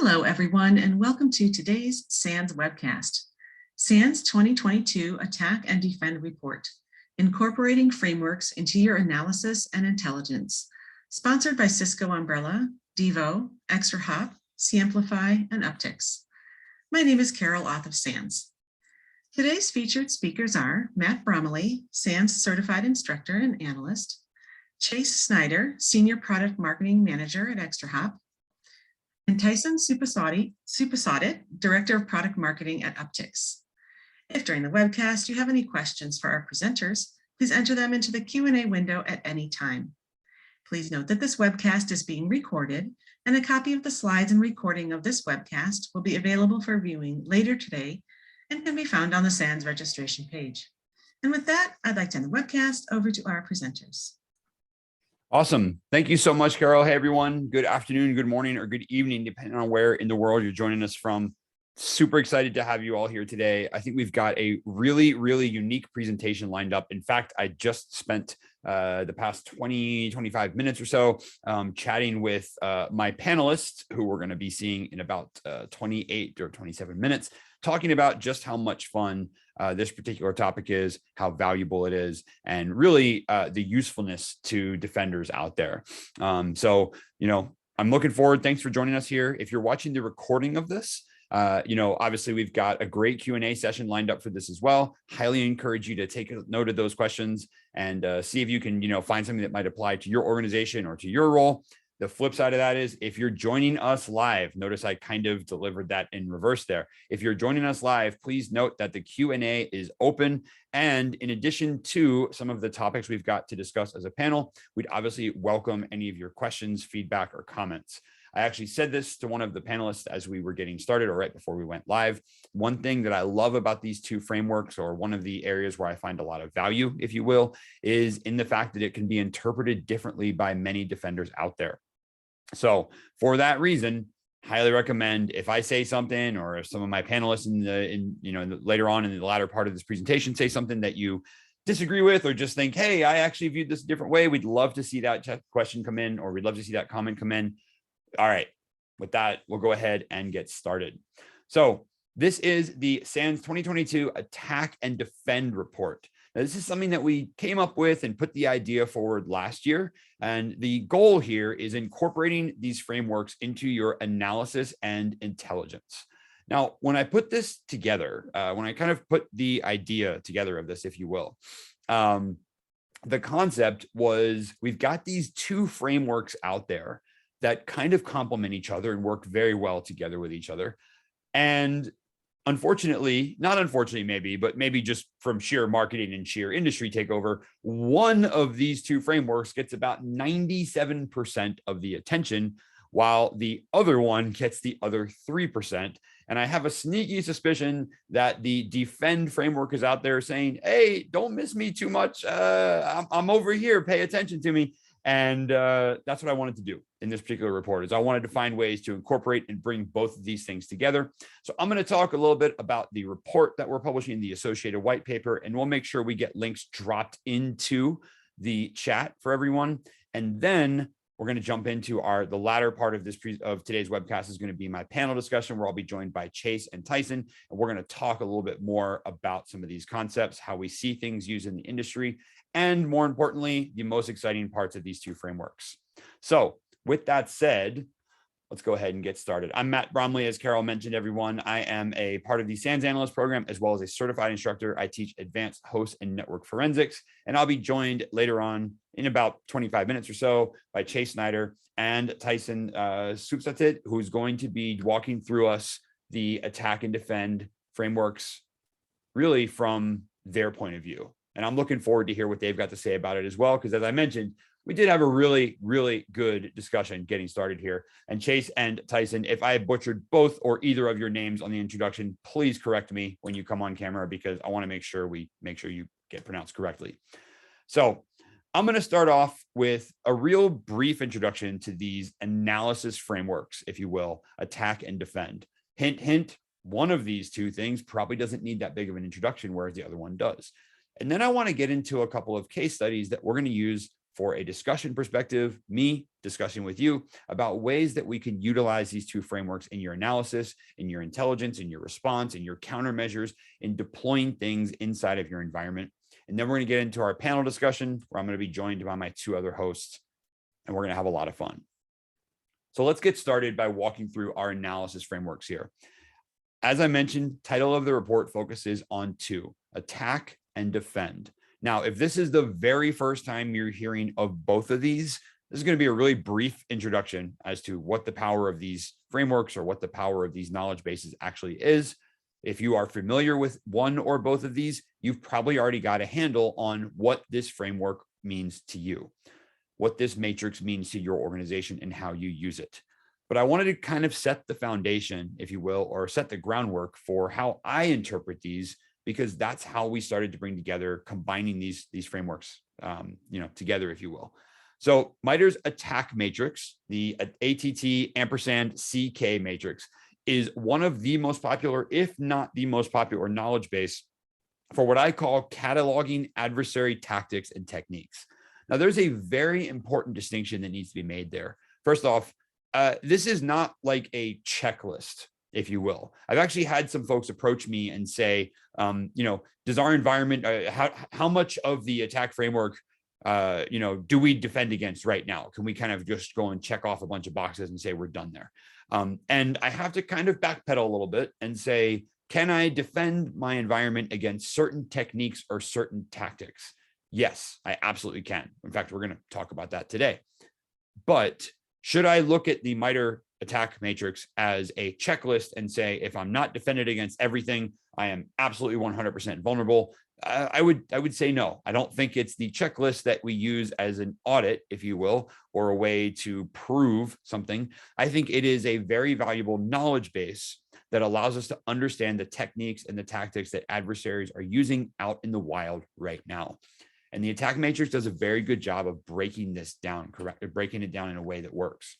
Hello, everyone, and welcome to today's SANS webcast, SANS 2022 Attack and Defend Report, Incorporating Frameworks into Your Analysis and Intelligence, sponsored by Cisco Umbrella, Devo, ExtraHop, Samplify, and ATT&CK. My name is Carol Auth of SANS. Today's featured speakers are Matt Bromley, SANS Certified Instructor and Analyst, Chase Snyder, Senior Product Marketing Manager at ExtraHop, and Tyson Supasaudet, Director of Product Marketing at ATT&CK. If during the webcast you have any questions for our presenters, please enter them into the Q&A window at any time. Please note that this webcast is being recorded, and a copy of the slides and recording of this webcast will be available for viewing later today and can be found on the SANS registration page. And with that, I'd like to hand the webcast over to our presenters. Awesome. Thank you so much, Carol. Hey, everyone. Good afternoon, good morning, or good evening, depending on where in the world you're joining us from. Super excited to have you all here today. I think we've got a really unique presentation lined up. In fact, I just spent the past 25 minutes or so chatting with my panelists, who we're going to be seeing in about 28 or 27 minutes, talking about just how much fun this particular topic is, how valuable it is, and really the usefulness to defenders out there. So, I'm looking forward. Thanks for joining us here. If you're watching the recording of this, obviously we've got a great Q&A session lined up for this as well. Highly encourage you to take a note of those questions and see if you can, find something that might apply to your organization or to your role. The flip side of that is if you're joining us live, notice I kind of delivered that in reverse there. If you're joining us live, please note that the Q&A is open. And in addition to some of the topics we've got to discuss as a panel, we'd obviously welcome any of your questions, feedback, or comments. I actually said this to one of the panelists as we were getting started or right before we went live. One thing that I love about these two frameworks, or one of the areas where I find a lot of value, if you will, is in the fact that it can be interpreted differently by many defenders out there. So for that reason, highly recommend if I say something, or if some of my panelists later on in the latter part of this presentation say something that you disagree with, or just think, hey, I actually viewed this a different way, we'd love to see that question come in, or we'd love to see that comment come in. All right, with that, we'll go ahead and get started. So this is the SANS 2022 Attack and Defend report. Now, this is something that we came up with and put the idea forward last year. And the goal here is incorporating these frameworks into your analysis and intelligence. Now, when I put this together, when I kind of put the idea together of this, if you will, the concept was we've got these two frameworks out there that kind of complement each other and work very well together with each other. And unfortunately, not unfortunately maybe, but maybe just from sheer marketing and sheer industry takeover, one of these two frameworks gets about 97% of the attention, while the other one gets the other 3%. And I have a sneaky suspicion that the defend framework is out there saying, hey, don't miss me too much. I'm over here, pay attention to me. And that's what I wanted to do in this particular report, is I wanted to find ways to incorporate and bring both of these things together. So I'm going to talk a little bit about the report that we're publishing, the associated white paper, and we'll make sure we get links dropped into the chat for everyone. And then we're going to jump into the latter part of today's webcast is going to be my panel discussion, where I'll be joined by Chase and Tyson, and we're going to talk a little bit more about some of these concepts, how we see things used in the industry, and more importantly, the most exciting parts of these two frameworks. So with that said, let's go ahead and get started. I'm Matt Bromley, as Carol mentioned, everyone. I am a part of the SANS Analyst program, as well as a certified instructor. I teach advanced host and network forensics, and I'll be joined later on in about 25 minutes or so by Chase Snyder and Tyson Supasaudet, who's going to be walking through us the attack and defend frameworks, really from their point of view. And I'm looking forward to hear what they've got to say about it as well, because as I mentioned, we did have a really good discussion getting started here. And Chase and Tyson, if I butchered both or either of your names on the introduction, please correct me when you come on camera, because I want to make sure you get pronounced correctly. So I'm going to start off with a real brief introduction to these analysis frameworks, if you will, attack and defend. Hint, hint, one of these two things probably doesn't need that big of an introduction, whereas the other one does. And then I want to get into a couple of case studies that we're going to use for a discussion perspective, me discussing with you about ways that we can utilize these two frameworks in your analysis, in your intelligence, in your response, in your countermeasures, in deploying things inside of your environment. And then we're going to get into our panel discussion where I'm going to be joined by my two other hosts, and we're going to have a lot of fun. So let's get started by walking through our analysis frameworks here. As I mentioned, title of the report focuses on two, attack and defend. Now, if this is the very first time you're hearing of both of these, this is going to be a really brief introduction as to what the power of these frameworks or what the power of these knowledge bases actually is. If you are familiar with one or both of these, you've probably already got a handle on what this framework means to you, what this matrix means to your organization and how you use it. But I wanted to kind of set the foundation, if you will, or set the groundwork for how I interpret these, because that's how we started to bring together, combining these frameworks, together, if you will. So MITRE's attack matrix, the ATT&CK matrix, is one of the most popular, if not the most popular knowledge base for what I call cataloging adversary tactics and techniques. Now, there's a very important distinction that needs to be made there. First off, this is not like a checklist, if you will. I've actually had some folks approach me and say, does our environment, how much of the attack framework, do we defend against right now? Can we kind of just go and check off a bunch of boxes and say we're done there? And I have to kind of backpedal a little bit and say, can I defend my environment against certain techniques or certain tactics? Yes, I absolutely can. In fact, we're going to talk about that today. But should I look at the MITRE attack matrix as a checklist and say, if I'm not defended against everything, I am absolutely 100% vulnerable? I would say no. I don't think it's the checklist that we use as an audit, if you will, or a way to prove something. I think it is a very valuable knowledge base that allows us to understand the techniques and the tactics that adversaries are using out in the wild right now. And the attack matrix does a very good job of breaking this down, breaking it down in a way that works.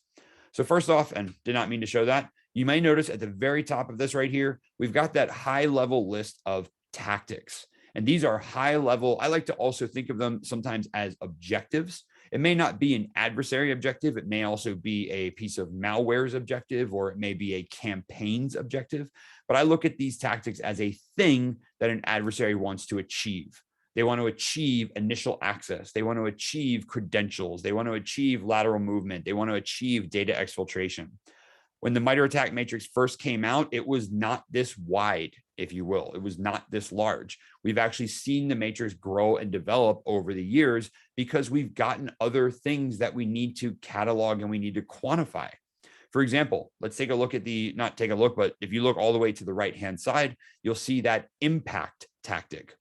So first off, and did not mean to show that, you may notice at the very top of this right here, we've got that high level list of tactics. And these are high level. I like to also think of them sometimes as objectives. It may not be an adversary objective. It may also be a piece of malware's objective, or it may be a campaign's objective. But I look at these tactics as a thing that an adversary wants to achieve. They want to achieve initial access. They want to achieve credentials. They want to achieve lateral movement. They want to achieve data exfiltration. When the MITRE attack matrix first came out, it was not this wide, if you will. It was not this large. We've actually seen the matrix grow and develop over the years because we've gotten other things that we need to catalog and we need to quantify. For example, let's take a look at but if you look all the way to the right-hand side, you'll see that impact tactic.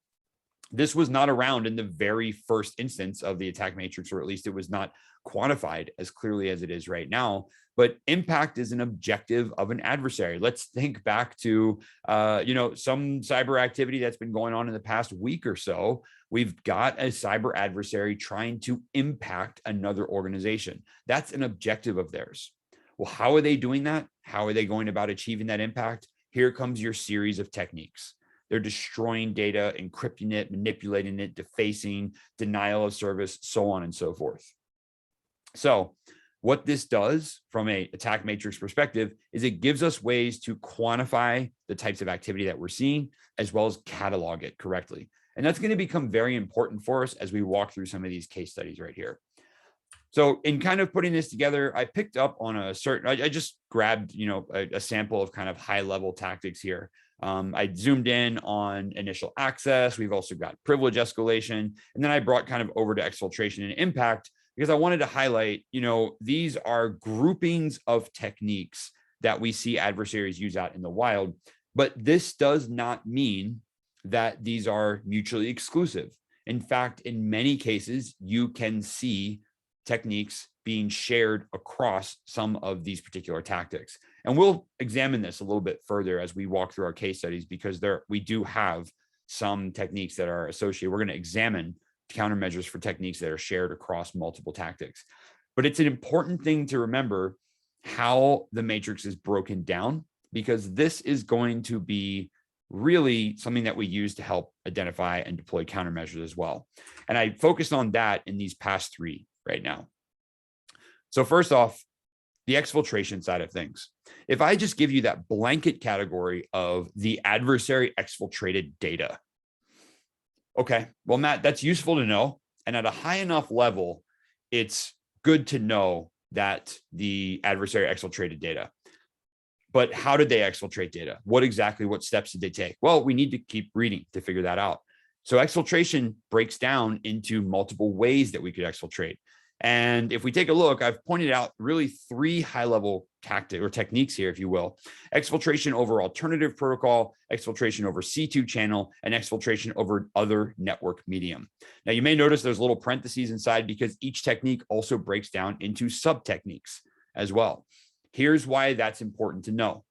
This was not around in the very first instance of the attack matrix, or at least it was not quantified as clearly as it is right now. But impact is an objective of an adversary. Let's think back to, some cyber activity that's been going on in the past week or so. We've got a cyber adversary trying to impact another organization. That's an objective of theirs. Well, how are they doing that? How are they going about achieving that impact? Here comes your series of techniques. They're destroying data, encrypting it, manipulating it, defacing, denial of service, so on and so forth. So what this does from an attack matrix perspective is it gives us ways to quantify the types of activity that we're seeing, as well as catalog it correctly. And that's going to become very important for us as we walk through some of these case studies right here. So in kind of putting this together, I picked up on I just grabbed, a sample of kind of high level tactics here. I zoomed in on initial access. We've also got privilege escalation. And then I brought kind of over to exfiltration and impact, because I wanted to highlight, these are groupings of techniques that we see adversaries use out in the wild. But this does not mean that these are mutually exclusive. In fact, in many cases, you can see techniques being shared across some of these particular tactics. And we'll examine this a little bit further as we walk through our case studies, because we do have some techniques that are associated. We're going to examine countermeasures for techniques that are shared across multiple tactics. But it's an important thing to remember how the matrix is broken down, because this is going to be really something that we use to help identify and deploy countermeasures as well. And I focused on that in these past three. right now. So first off, the exfiltration side of things. If I just give you that blanket category of the adversary exfiltrated data, okay, well, Matt, that's useful to know. And at a high enough level, it's good to know that the adversary exfiltrated data. But how did they exfiltrate data? What steps did they take? Well, we need to keep reading to figure that out. So exfiltration breaks down into multiple ways that we could exfiltrate. And if we take a look, I've pointed out really 3 high-level tactics or techniques here, if you will: exfiltration over alternative protocol, exfiltration over C2 channel, and exfiltration over other network medium. Now, you may notice there's little parentheses inside because each technique also breaks down into sub-techniques as well. Here's why that's important to know.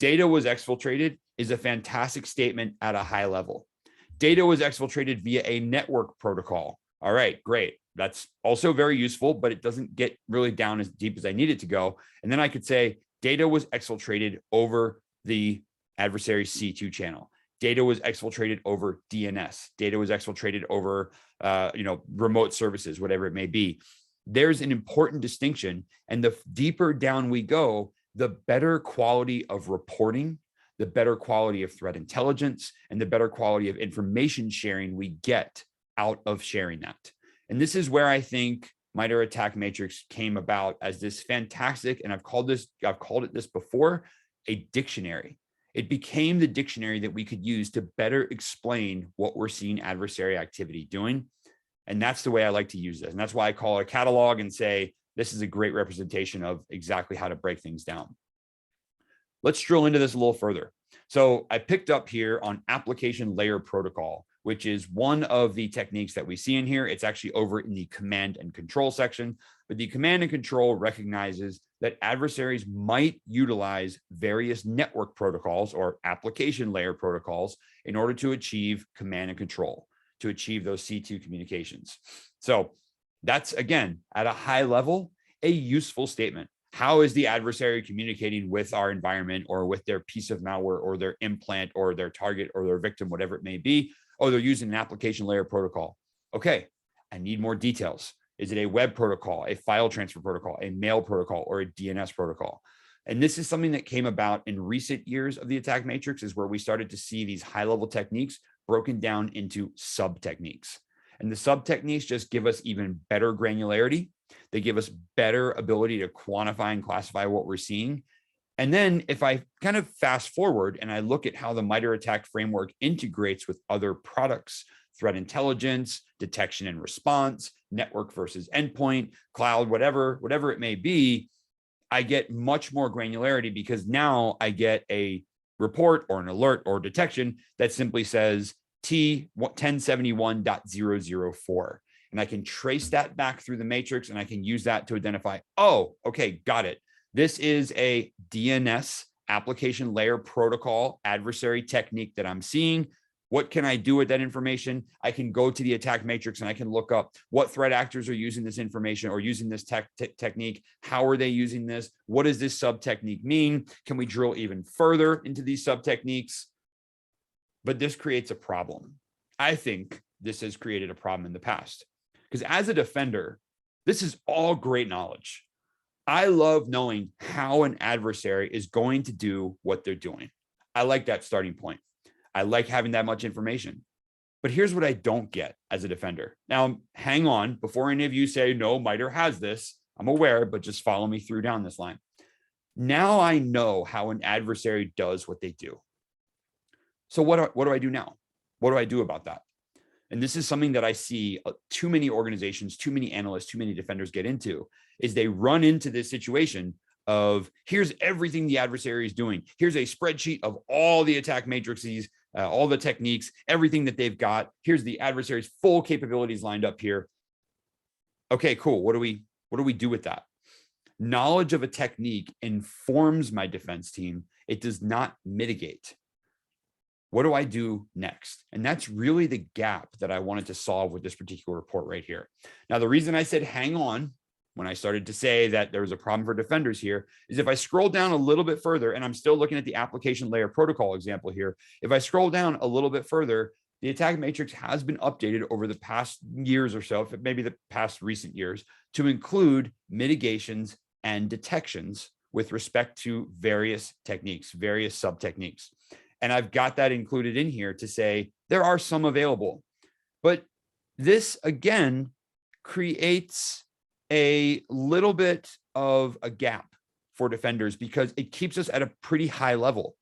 Data was exfiltrated is a fantastic statement at a high level. Data was exfiltrated via a network protocol. All right, great. That's also very useful, but it doesn't get really down as deep as I need it to go. And then I could say data was exfiltrated over the adversary C2 channel. Data was exfiltrated over DNS. Data was exfiltrated over remote services, whatever it may be. There's an important distinction. And the deeper down we go, the better quality of reporting, the better quality of threat intelligence, and the better quality of information sharing we get out of sharing that. And this is where I think MITRE ATT&CK matrix came about as this fantastic, and I've called it this before, a dictionary. It became the dictionary that we could use to better explain what we're seeing adversary activity doing. And that's the way I like to use this. And that's why I call it a catalog and say, this is a great representation of exactly how to break things down. Let's drill into this a little further. So I picked up here on application layer protocol, which is one of the techniques that we see in here. It's actually over in the command and control section, but the command and control recognizes that adversaries might utilize various network protocols or application layer protocols in order to achieve command and control, to achieve those C2 communications. So that's, again, at a high level, a useful statement. How is the adversary communicating with our environment or with their piece of malware or their implant or their target or their victim, whatever it may be? Oh, they're using an application layer protocol. Okay, I need more details. Is it a web protocol, a file transfer protocol, a mail protocol, or a DNS protocol? And this is something that came about in recent years of the attack matrix, is where we started to see these high-level techniques broken down into sub-techniques. And the sub-techniques just give us even better granularity. They give us better ability to quantify and classify what we're seeing. And then if I kind of fast forward and I look at how the MITRE ATT&CK framework integrates with other products, threat intelligence, detection and response, network versus endpoint, cloud, whatever it may be, I get much more granularity because now I get a report or an alert or detection that simply says T1071.004. And I can trace that back through the matrix and I can use that to identify, oh, okay, got it. This is a DNS application layer protocol adversary technique that I'm seeing. What can I do with that information? I can go to the attack matrix and I can look up what threat actors are using this information or using this technique. How are they using this? What does this sub technique mean? Can we drill even further into these sub techniques? But this creates a problem. I think this has created a problem in the past because as a defender, this is all great knowledge. I love knowing how an adversary is going to do what they're doing. I like that starting point. I like having that much information. But here's what I don't get as a defender. Now, hang on, before any of you say, no, MITRE has this, I'm aware, but just follow me through down this line. Now I know how an adversary does what they do. So what do I do now? What do I do about that? And this is something that I see too many organizations, too many analysts, too many defenders get into, is they run into this situation of here's everything the adversary is doing. Here's a spreadsheet of all the attack matrices, all the techniques, everything that they've got. Here's the adversary's full capabilities lined up here. Okay, cool. What do we do with that? Knowledge of a technique informs my defense team. It does not mitigate. What do I do next? And that's really the gap that I wanted to solve with this particular report right here. Now, the reason I said hang on when I started to say that there was a problem for defenders here is if I scroll down a little bit further, and I'm still looking at the application layer protocol example here. If I scroll down a little bit further, the attack matrix has been updated over the past years or so, maybe the past recent years, to include mitigations and detections with respect to various techniques, various sub-techniques. And I've got that included in here to say there are some available. But this, again, creates a little bit of a gap for defenders because it keeps us at a pretty high level.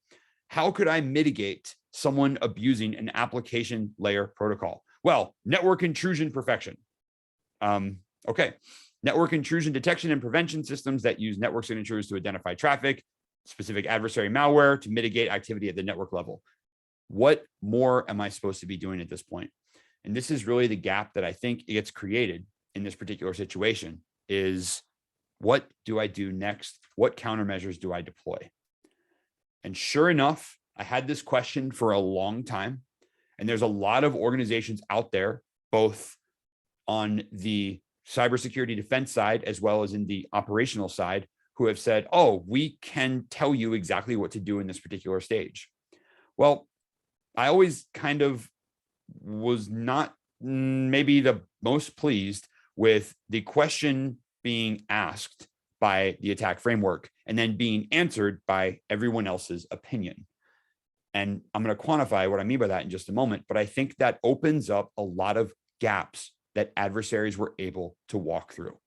How could I mitigate someone abusing an application layer protocol? Well, network intrusion perfection. Okay. Network intrusion detection and prevention systems that use network signatures to identify traffic, specific adversary malware to mitigate activity at the network level. What more am I supposed to be doing at this point? And this is really the gap that I think gets created in this particular situation is what do I do next? What countermeasures do I deploy? And sure enough, I had this question for a long time. And there's a lot of organizations out there, both on the cybersecurity defense side, as well as in the operational side, who have said, oh, we can tell you exactly what to do in this particular stage. Well, I always kind of was not maybe the most pleased with the question being asked by the attack framework and then being answered by everyone else's opinion. And I'm going to quantify what I mean by that in just a moment, but I think that opens up a lot of gaps that adversaries were able to walk through.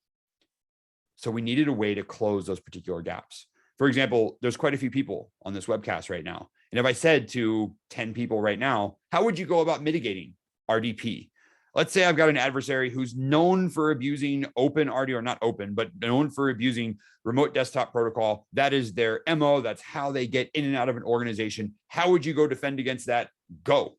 So we needed a way to close those particular gaps. For example, there's quite a few people on this webcast right now. And if I said to 10 people right now, how would you go about mitigating RDP? Let's say I've got an adversary who's known for abusing open RD, or not open, but known for abusing remote desktop protocol. That is their MO. That's how they get in and out of an organization. How would you go defend against that? Go.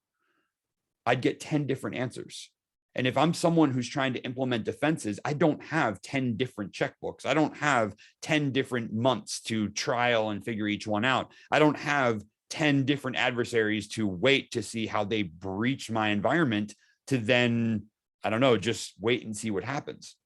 I'd get 10 different answers. And if I'm someone who's trying to implement defenses, I don't have 10 different checkbooks. I don't have 10 different months to trial and figure each one out. I don't have 10 different adversaries to wait to see how they breach my environment to then, I don't know, just wait and see what happens.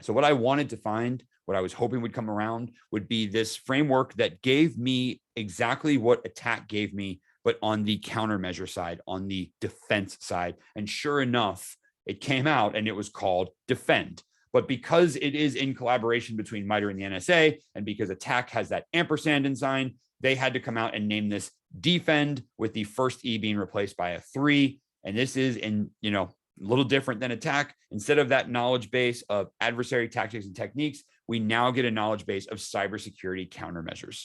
So what I wanted to find, what I was hoping would come around would be this framework that gave me exactly what attack gave me, but on the countermeasure side, on the defense side. And sure enough, it came out and it was called Defend. But because it is in collaboration between MITRE and the NSA, and because attack has that ampersand in sign, they had to come out and name this DFEND with the first E being replaced by a 3. And this is in, a little different than attack. Instead of that knowledge base of adversary tactics and techniques, we now get a knowledge base of cybersecurity countermeasures.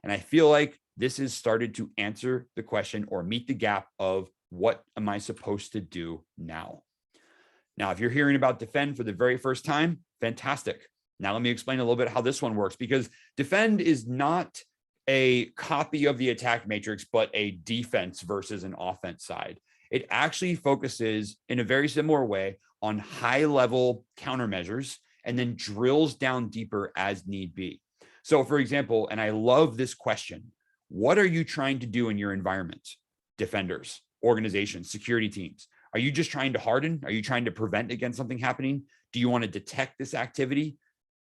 And I feel like this has started to answer the question or meet the gap of what am I supposed to do now? Now, if you're hearing about Defend for the very first time, fantastic. Now, let me explain a little bit how this one works, because Defend is not a copy of the attack matrix, but a defense versus an offense side. It actually focuses in a very similar way on high-level countermeasures and then drills down deeper as need be. So, for example, and I love this question, what are you trying to do in your environment? Defenders, organizations, security teams. Are you just trying to harden? Are you trying to prevent against something happening? Do you want to detect this activity?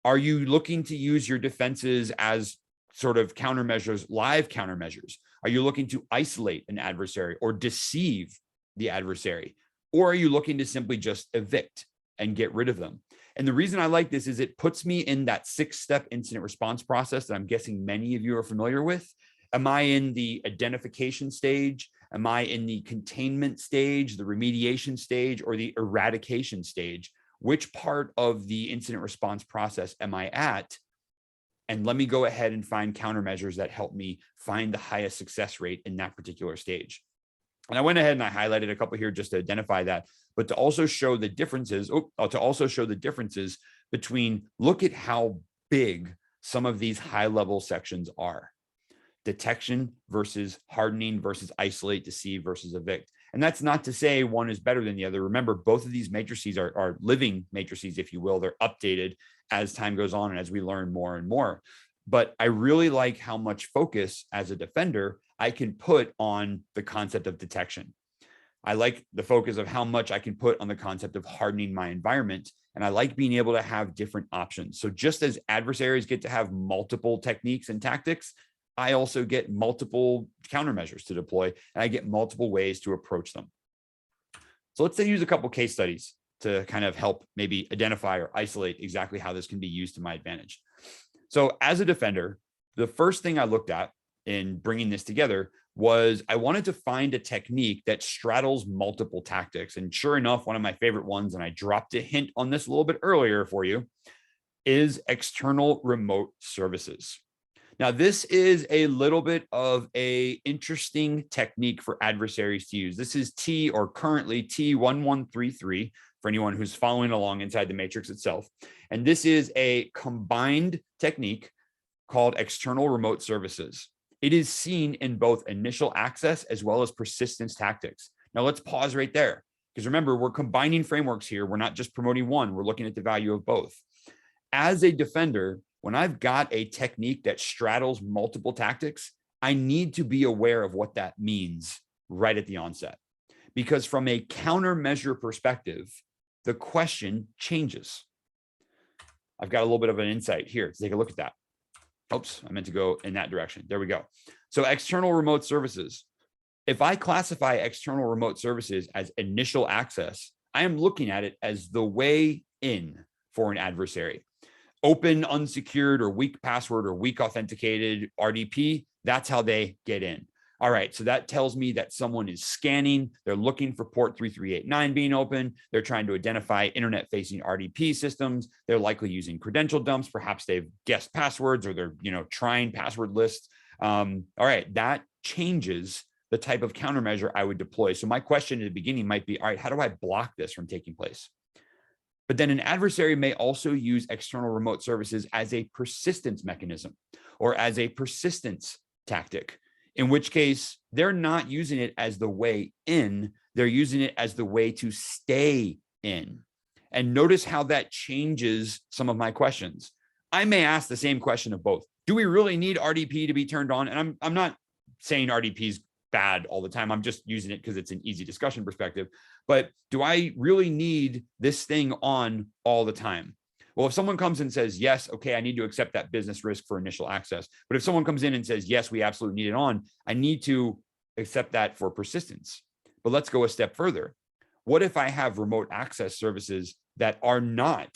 Are you looking to use your defenses as sort of countermeasures, live countermeasures? Are you looking to isolate an adversary or deceive the adversary? Or are you looking to simply just evict and get rid of them? And the reason I like this is it puts me in that 6-step incident response process that I'm guessing many of you are familiar with. Am I in the identification stage? Am I in the containment stage, the remediation stage, or the eradication stage? Which part of the incident response process am I at? And let me go ahead and find countermeasures that help me find the highest success rate in that particular stage. And I went ahead and I highlighted a couple here just to identify that, but to also show the differences, between, look at how big some of these high-level sections are. Detection versus hardening versus isolate, deceive versus evict. And that's not to say one is better than the other. Remember, both of these matrices are living matrices, if you will. They're updated as time goes on and as we learn more and more. But I really like how much focus as a defender I can put on the concept of detection. I like the focus of how much I can put on the concept of hardening my environment. And I like being able to have different options. So just as adversaries get to have multiple techniques and tactics, I also get multiple countermeasures to deploy, and I get multiple ways to approach them. So let's use a couple case studies to kind of help maybe identify or isolate exactly how this can be used to my advantage. So as a defender, the first thing I looked at in bringing this together was I wanted to find a technique that straddles multiple tactics. And sure enough, one of my favorite ones, and I dropped a hint on this a little bit earlier for you, is external remote services. Now, this is a little bit of an interesting technique for adversaries to use. This is currently T1133 for anyone who's following along inside the matrix itself. And this is a combined technique called external remote services. It is seen in both initial access as well as persistence tactics. Now let's pause right there, because remember, we're combining frameworks here. We're not just promoting one, we're looking at the value of both. As a defender, when I've got a technique that straddles multiple tactics, I need to be aware of what that means right at the onset. Because from a countermeasure perspective, the question changes. I've got a little bit of an insight here. Take a look at that. Oops, I meant to go in that direction. There we go. So external remote services. If I classify external remote services as initial access, I am looking at it as the way in for an adversary. Open, unsecured, or weak password or weak authenticated RDP, that's how they get in. All right, so that tells me that someone is scanning. They're looking for port 3389 being open. They're trying to identify internet-facing RDP systems. They're likely using credential dumps. Perhaps they've guessed passwords, or they're trying password lists. All right, that changes the type of countermeasure I would deploy. So my question at the beginning might be, all right, how do I block this from taking place? But then an adversary may also use external remote services as a persistence mechanism or as a persistence tactic, in which case they're not using it as the way in, they're using it as the way to stay in. And notice how that changes some of my questions. I may ask the same question of both. Do we really need RDP to be turned on? And I'm not saying RDP is bad all the time. I'm just using it because it's an easy discussion perspective. But do I really need this thing on all the time? Well, if someone comes and says, yes, okay, I need to accept that business risk for initial access. But if someone comes in and says, yes, we absolutely need it on, I need to accept that for persistence. But let's go a step further. What if I have remote access services that are not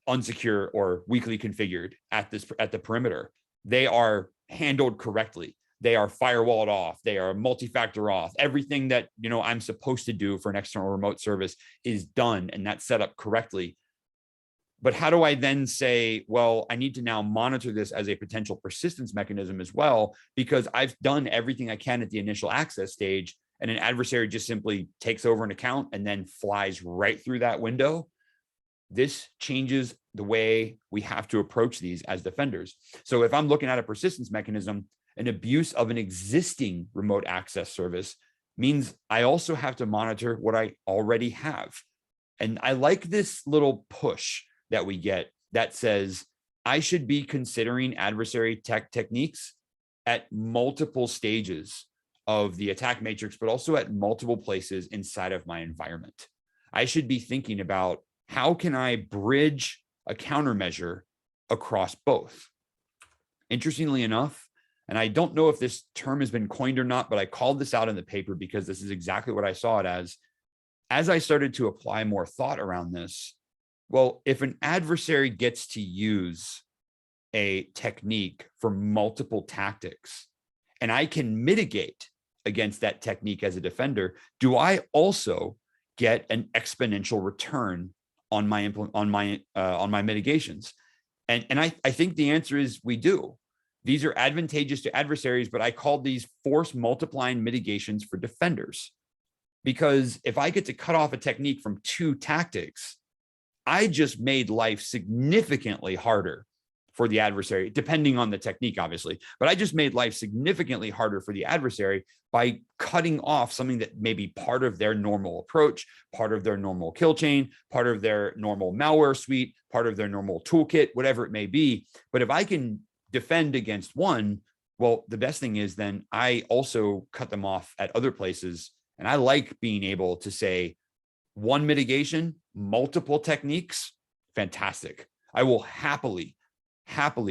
unsecure or weakly configured at the perimeter? They are handled correctly. They are firewalled off. They are multi-factor off. Everything that I'm supposed to do for an external remote service is done, and that's set up correctly. But how do I then say, well, I need to now monitor this as a potential persistence mechanism as well, because I've done everything I can at the initial access stage, and an adversary just simply takes over an account and then flies right through that window? This changes the way we have to approach these as defenders. So if I'm looking at a persistence mechanism, an abuse of an existing remote access service means I also have to monitor what I already have. And I like this little push that we get that says I should be considering adversary techniques at multiple stages of the attack matrix, but also at multiple places inside of my environment. I should be thinking about, how can I bridge a countermeasure across both? Interestingly enough, and I don't know if this term has been coined or not, but I called this out in the paper because this is exactly what I saw it as. As I started to apply more thought around this, well, if an adversary gets to use a technique for multiple tactics, and I can mitigate against that technique as a defender, do I also get an exponential return on my mitigations? And I think the answer is we do. These are advantageous to adversaries, but I called these force multiplying mitigations for defenders. Because if I get to cut off a technique from 2 tactics, I just made life significantly harder for the adversary, depending on the technique, obviously. But I just made life significantly harder for the adversary by cutting off something that may be part of their normal approach, part of their normal kill chain, part of their normal malware suite, part of their normal toolkit, whatever it may be. But if I can defend against one, well, the best thing is then I also cut them off at other places. And I like being able to say, one mitigation, multiple techniques, fantastic. I will happily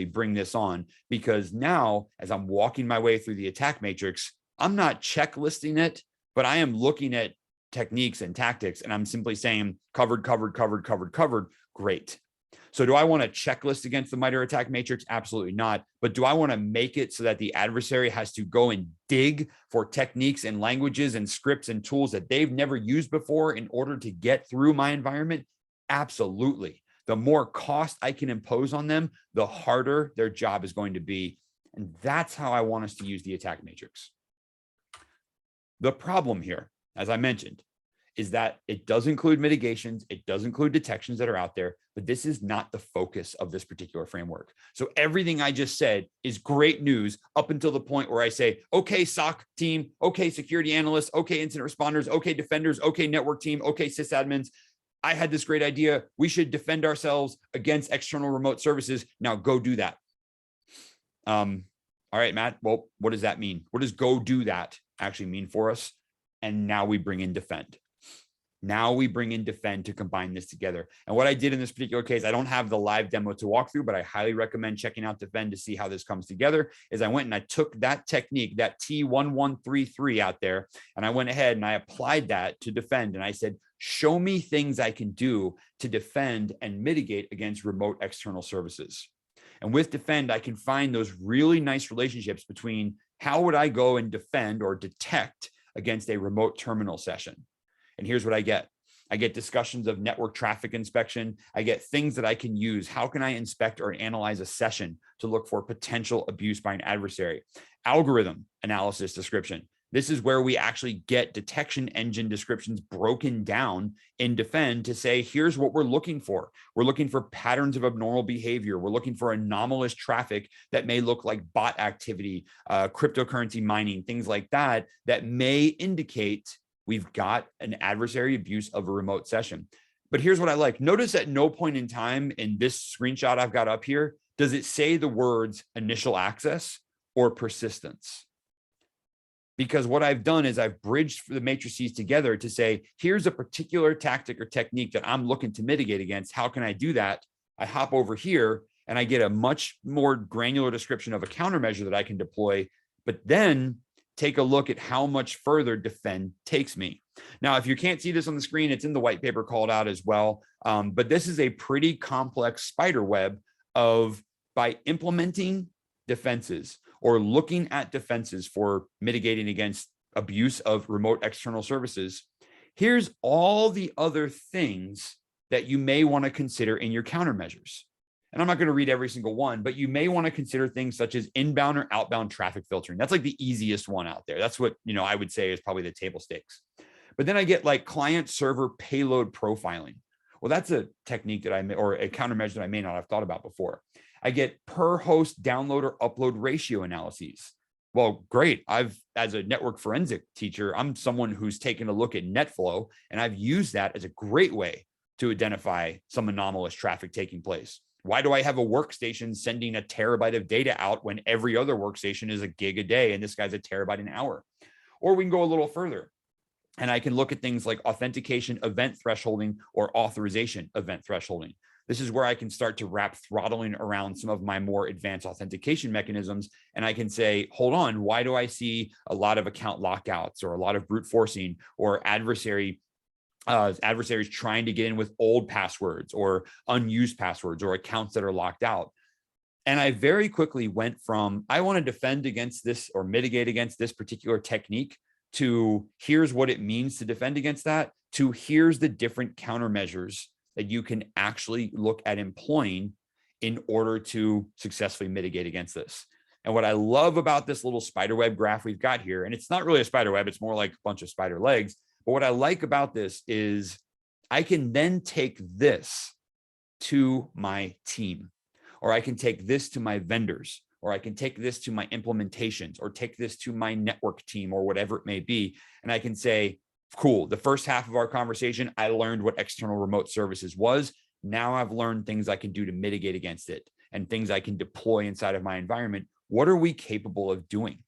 bring this on, because now as I'm walking my way through the attack matrix, I'm not checklisting it, but I am looking at techniques and tactics, and I'm simply saying covered, covered, covered, covered, covered, great. So do I want a checklist against the MITRE ATT&CK matrix? Absolutely not. But do I want to make it so that the adversary has to go and dig for techniques and languages and scripts and tools that they've never used before in order to get through my environment? Absolutely. The more cost I can impose on them, the harder their job is going to be. And that's how I want us to use the attack matrix. The problem here, as I mentioned, is that it does include mitigations, it does include detections that are out there, but this is not the focus of this particular framework. So everything I just said is great news up until the point where I say, okay, SOC team, okay, security analysts, okay, incident responders, okay, defenders, okay, network team, okay, sysadmins. I had this great idea. We should defend ourselves against external remote services. Now go do that. All right, Matt, well, what does that mean? What does go do that actually mean for us? And now we bring in defend. Now we bring in defend to combine this together. And what I did in this particular case, I don't have the live demo to walk through, but I highly recommend checking out defend to see how this comes together, is I went and I took that technique, that T1133 out there, and I went ahead and I applied that to defend. And I said, show me things I can do to defend and mitigate against remote external services. And with defend, I can find those really nice relationships between how would I go and defend or detect against a remote terminal session. And here's what I get. I get discussions of network traffic inspection. I get things that I can use. How can I inspect or analyze a session to look for potential abuse by an adversary? Algorithm analysis description. This is where we actually get detection engine descriptions broken down in defend to say, here's what we're looking for. We're looking for patterns of abnormal behavior. We're looking for anomalous traffic that may look like bot activity, cryptocurrency mining, things like that, that may indicate we've got an adversary abuse of a remote session. But here's what I like. Notice at no point in time in this screenshot I've got up here, does it say the words initial access or persistence? Because what I've done is I've bridged the matrices together to say, here's a particular tactic or technique that I'm looking to mitigate against. How can I do that? I hop over here and I get a much more granular description of a countermeasure that I can deploy, but then take a look at how much further defend takes me. Now, if you can't see this on the screen, it's in the white paper called out as well. But this is a pretty complex spider web of, by implementing defenses or looking at defenses for mitigating against abuse of remote external services, here's all the other things that you may want to consider in your countermeasures. And I'm not going to read every single one, but you may want to consider things such as inbound or outbound traffic filtering. That's like the easiest one out there. That's what, I would say is probably the table stakes. But then I get like client server payload profiling. Well, that's a technique that or a countermeasure that I may not have thought about before. I get per host download or upload ratio analyses. Well, great. As a network forensic teacher, I'm someone who's taken a look at NetFlow, and I've used that as a great way to identify some anomalous traffic taking place. Why do I have a workstation sending a terabyte of data out when every other workstation is a gig a day and this guy's a terabyte an hour? Or we can go a little further and I can look at things like authentication event thresholding or authorization event thresholding. This is where I can start to wrap throttling around some of my more advanced authentication mechanisms. And I can say, hold on, why do I see a lot of account lockouts or a lot of brute forcing or adversaries trying to get in with old passwords or unused passwords or accounts that are locked out? And I very quickly went from, I want to defend against this or mitigate against this particular technique, to here's what it means to defend against that, to here's the different countermeasures that you can actually look at employing in order to successfully mitigate against this. And what I love about this little spider web graph we've got here, and it's not really a spider web, it's more like a bunch of spider legs. But what I like about this is I can then take this to my team, or I can take this to my vendors, or I can take this to my implementations, or take this to my network team, or whatever it may be. And I can say, cool, the first half of our conversation, I learned what external remote services was. Now I've learned things I can do to mitigate against it and things I can deploy inside of my environment. What are we capable of doing?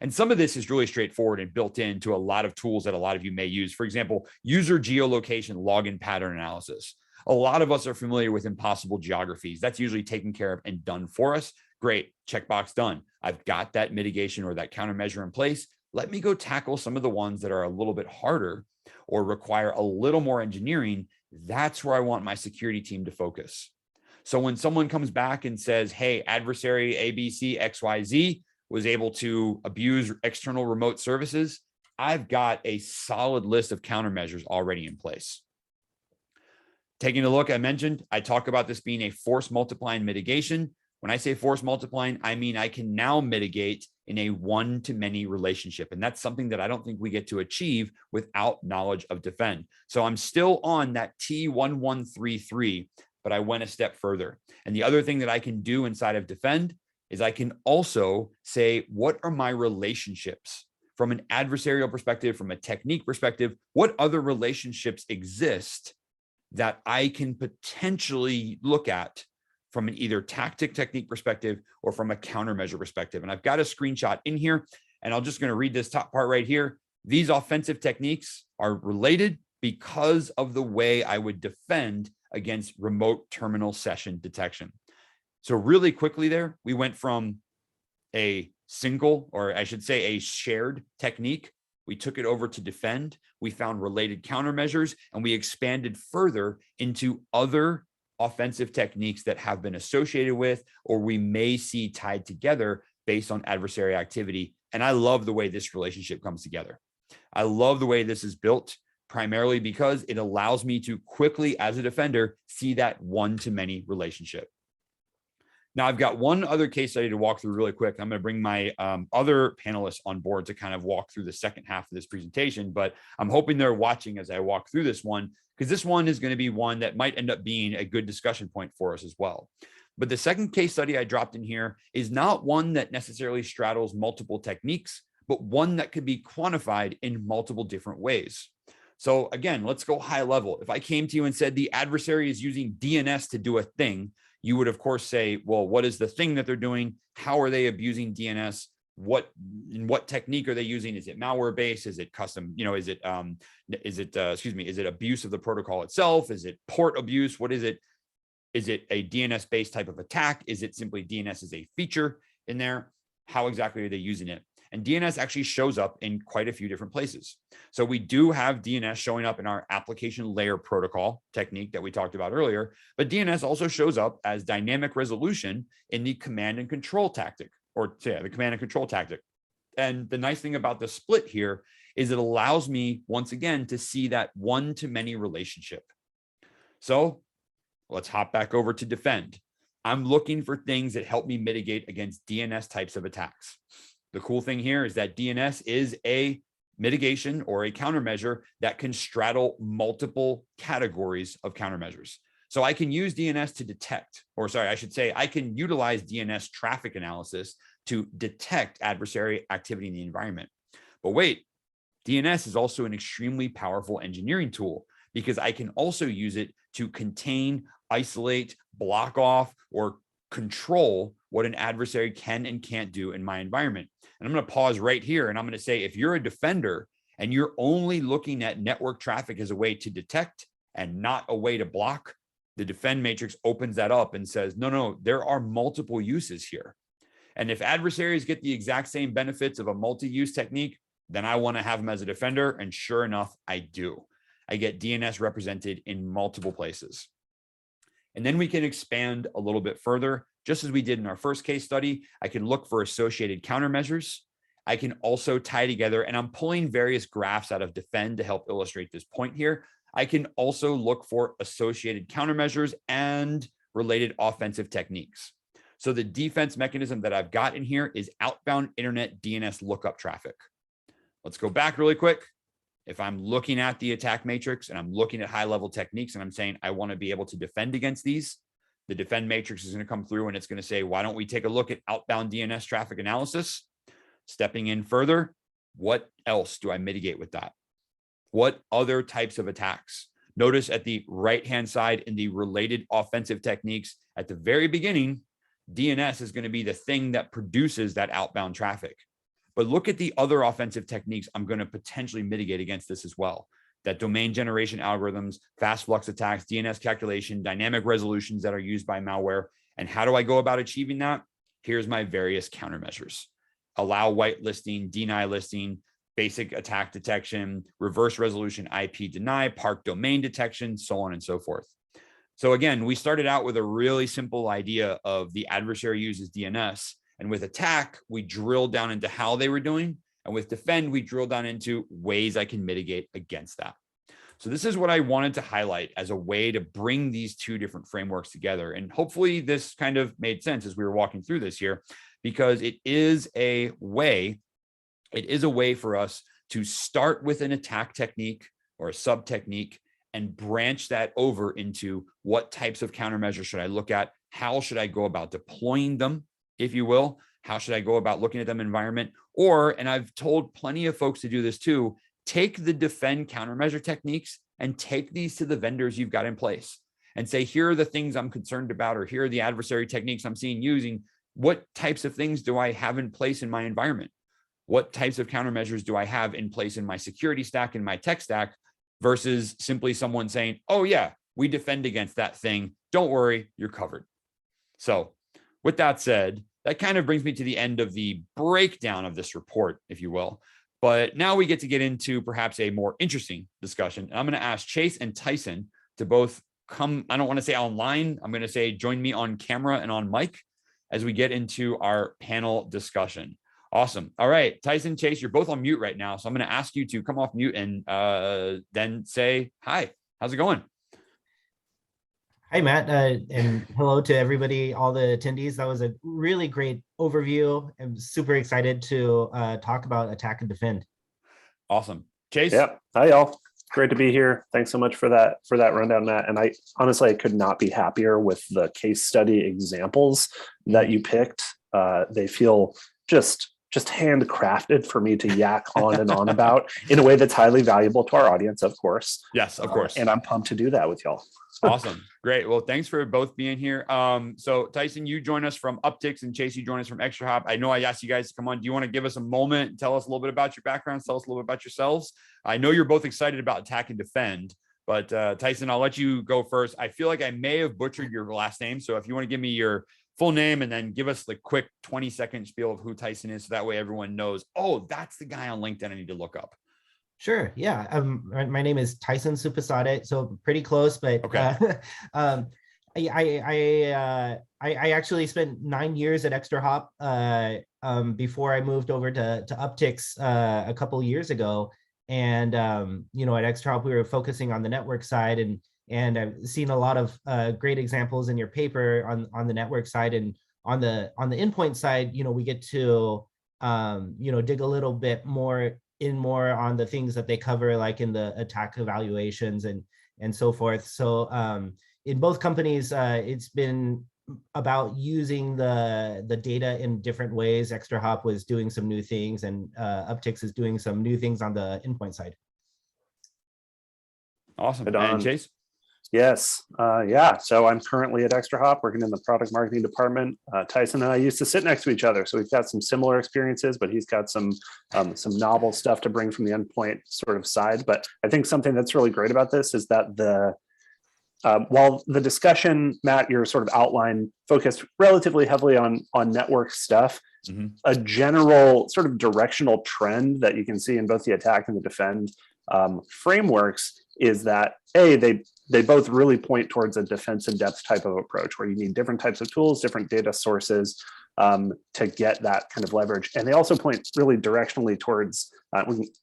And some of this is really straightforward and built into a lot of tools that a lot of you may use. For example, user geolocation login pattern analysis. A lot of us are familiar with impossible geographies. That's usually taken care of and done for us. Great, checkbox done. I've got that mitigation or that countermeasure in place. let me go tackle some of the ones that are a little bit harder or require a little more engineering. That's where I want my security team to focus. So when someone comes back and says, hey, adversary ABC XYZ was able to abuse external remote services, I've got a solid list of countermeasures already in place. Taking a look, I talk about this being a force multiplying mitigation. When I say force multiplying, I mean I can now mitigate in a one-to-many relationship. And that's something that I don't think we get to achieve without knowledge of defend. So I'm still on that T1133, but I went a step further. And the other thing that I can do inside of defend is I can also say, what are my relationships from an adversarial perspective, from a technique perspective? What other relationships exist that I can potentially look at from an either tactic technique perspective or from a countermeasure perspective? And I've got a screenshot in here, and I'm just going to read this top part right here. These offensive techniques are related because of the way I would defend against remote terminal session detection. So really quickly there, we went from a single, or I should say a shared technique. We took it over to defend. We found related countermeasures, and we expanded further into other offensive techniques that have been associated with, or we may see tied together based on adversary activity. And I love the way this relationship comes together. I love the way this is built, primarily because it allows me to quickly, as a defender, see that one-to-many relationship. Now, I've got one other case study to walk through really quick. I'm going to bring my other panelists on board to kind of walk through the second half of this presentation, but I'm hoping they're watching as I walk through this one, because this one is going to be one that might end up being a good discussion point for us as well. But the second case study I dropped in here is not one that necessarily straddles multiple techniques, but one that could be quantified in multiple different ways. So again, let's go high level. If I came to you and said the adversary is using DNS to do a thing, you would, of course, say, well, what is the thing that they're doing? How are they abusing DNS? What technique are they using? Is it malware based? Is it custom? Is it abuse of the protocol itself? Is it port abuse? What is it? Is it a DNS based type of attack? Is it simply DNS as a feature in there? How exactly are they using it? And DNS actually shows up in quite a few different places. So we do have DNS showing up in our application layer protocol technique that we talked about earlier, but DNS also shows up as dynamic resolution in the command and control tactic, the command and control tactic. And the nice thing about the split here is it allows me, once again, to see that one-to-many relationship. So let's hop back over to defend. I'm looking for things that help me mitigate against DNS types of attacks. The cool thing here is that DNS is a mitigation or a countermeasure that can straddle multiple categories of countermeasures. So I can use DNS to detect, I can utilize DNS traffic analysis to detect adversary activity in the environment. But wait, DNS is also an extremely powerful engineering tool, because I can also use it to contain, isolate, block off, or control what an adversary can and can't do in my environment. And I'm going to pause right here, and I'm going to say, if you're a defender and you're only looking at network traffic as a way to detect and not a way to block, the defend matrix opens that up and says, no, there are multiple uses here. And if adversaries get the exact same benefits of a multi-use technique, then I want to have them as a defender. And sure enough, I do. I get DNS represented in multiple places. And then we can expand a little bit further. Just as we did in our first case study, I can look for associated countermeasures. I can also tie together, and I'm pulling various graphs out of defend to help illustrate this point here. I can also look for associated countermeasures and related offensive techniques. So the defense mechanism that I've got in here is outbound internet DNS lookup traffic. Let's go back really quick. If I'm looking at the attack matrix and I'm looking at high-level techniques and I'm saying I want to be able to defend against these, the defend matrix is going to come through and it's going to say, why don't we take a look at outbound DNS traffic analysis? Stepping in further, what else do I mitigate with that? What other types of attacks? Notice at the right-hand side in the related offensive techniques, at the very beginning, DNS is going to be the thing that produces that outbound traffic. But look at the other offensive techniques I'm going to potentially mitigate against this as well. That domain generation algorithms, fast flux attacks, DNS calculation, dynamic resolutions that are used by malware. And how do I go about achieving that? Here's my various countermeasures. Allow whitelisting, deny listing, basic attack detection, reverse resolution IP deny, park domain detection, so on and so forth. So again, we started out with a really simple idea of the adversary uses DNS. And with attack, we drilled down into how they were doing. And with defend, we drilled down into ways I can mitigate against that. So this is what I wanted to highlight as a way to bring these two different frameworks together. And hopefully this kind of made sense as we were walking through this here, because it is a way for us to start with an attack technique or a sub technique and branch that over into what types of countermeasures should I look at? How should I go about deploying them, if you will? How should I go about looking at them environment? Or, and I've told plenty of folks to do this too, take the defend countermeasure techniques and take these to the vendors you've got in place and say, here are the things I'm concerned about, or here are the adversary techniques I'm seeing using. What types of things do I have in place in my environment? What types of countermeasures do I have in place in my security stack, in my tech stack, versus simply someone saying, oh yeah, we defend against that thing. Don't worry, you're covered. So with that said, that kind of brings me to the end of the breakdown of this report, if you will. But now we get into perhaps a more interesting discussion. And I'm going to ask Chase and Tyson to both come, I don't want to say online, I'm going to say join me on camera and on mic as we get into our panel discussion. Awesome. All right, Tyson, Chase, you're both on mute right now. So I'm going to ask you to come off mute and then say hi. How's it going? Hi, Matt, and hello to everybody, all the attendees. That was a really great overview. I'm super excited to talk about attack and defend. Awesome. Chase? Yep. Hi, y'all. Great to be here. Thanks so much for that rundown, Matt. And I honestly could not be happier with the case study examples that you picked. They feel just handcrafted for me to yak on and on about in a way that's highly valuable to our audience, of course. Yes, of course. And I'm pumped to do that with y'all. Awesome. Great. Well, thanks for both being here. So Tyson, you join us from ATT&CK, and Chase, you join us from ExtraHop. I know I asked you guys to come on. Do you want to give us a moment and tell us a little bit about your backgrounds? Tell us a little bit about yourselves. I know you're both excited about attack and defend, but Tyson, I'll let you go first. I feel like I may have butchered your last name. So if you want to give me your full name and then give us the quick 20-second spiel of who Tyson is, so that way everyone knows, oh, that's the guy on LinkedIn I need to look up. Sure. Yeah. My name is Tyson Supasade, so pretty close, but okay. I actually spent 9 years at ExtraHop before I moved over to ATT&CK a couple years ago. And you know, at ExtraHop we were focusing on the network side, and I've seen a lot of great examples in your paper on the network side, and on the endpoint side. You know, we get to you know, dig a little bit more on the things that they cover, like in the attack evaluations and so forth. So in both companies, it's been about using the data in different ways. ExtraHop was doing some new things, and ATT&CK is doing some new things on the endpoint side. Awesome. And Chase? Yes. Yeah. So I'm currently at ExtraHop working in the product marketing department. Tyson and I used to sit next to each other, so we've got some similar experiences, but he's got some novel stuff to bring from the endpoint sort of side. But I think something that's really great about this is that while the discussion, Matt, your sort of outline focused relatively heavily on network stuff, a general sort of directional trend that you can see in both the attack and the defend frameworks is that they both really point towards a defense in depth type of approach, where you need different types of tools, different data sources to get that kind of leverage. And they also point really directionally towards,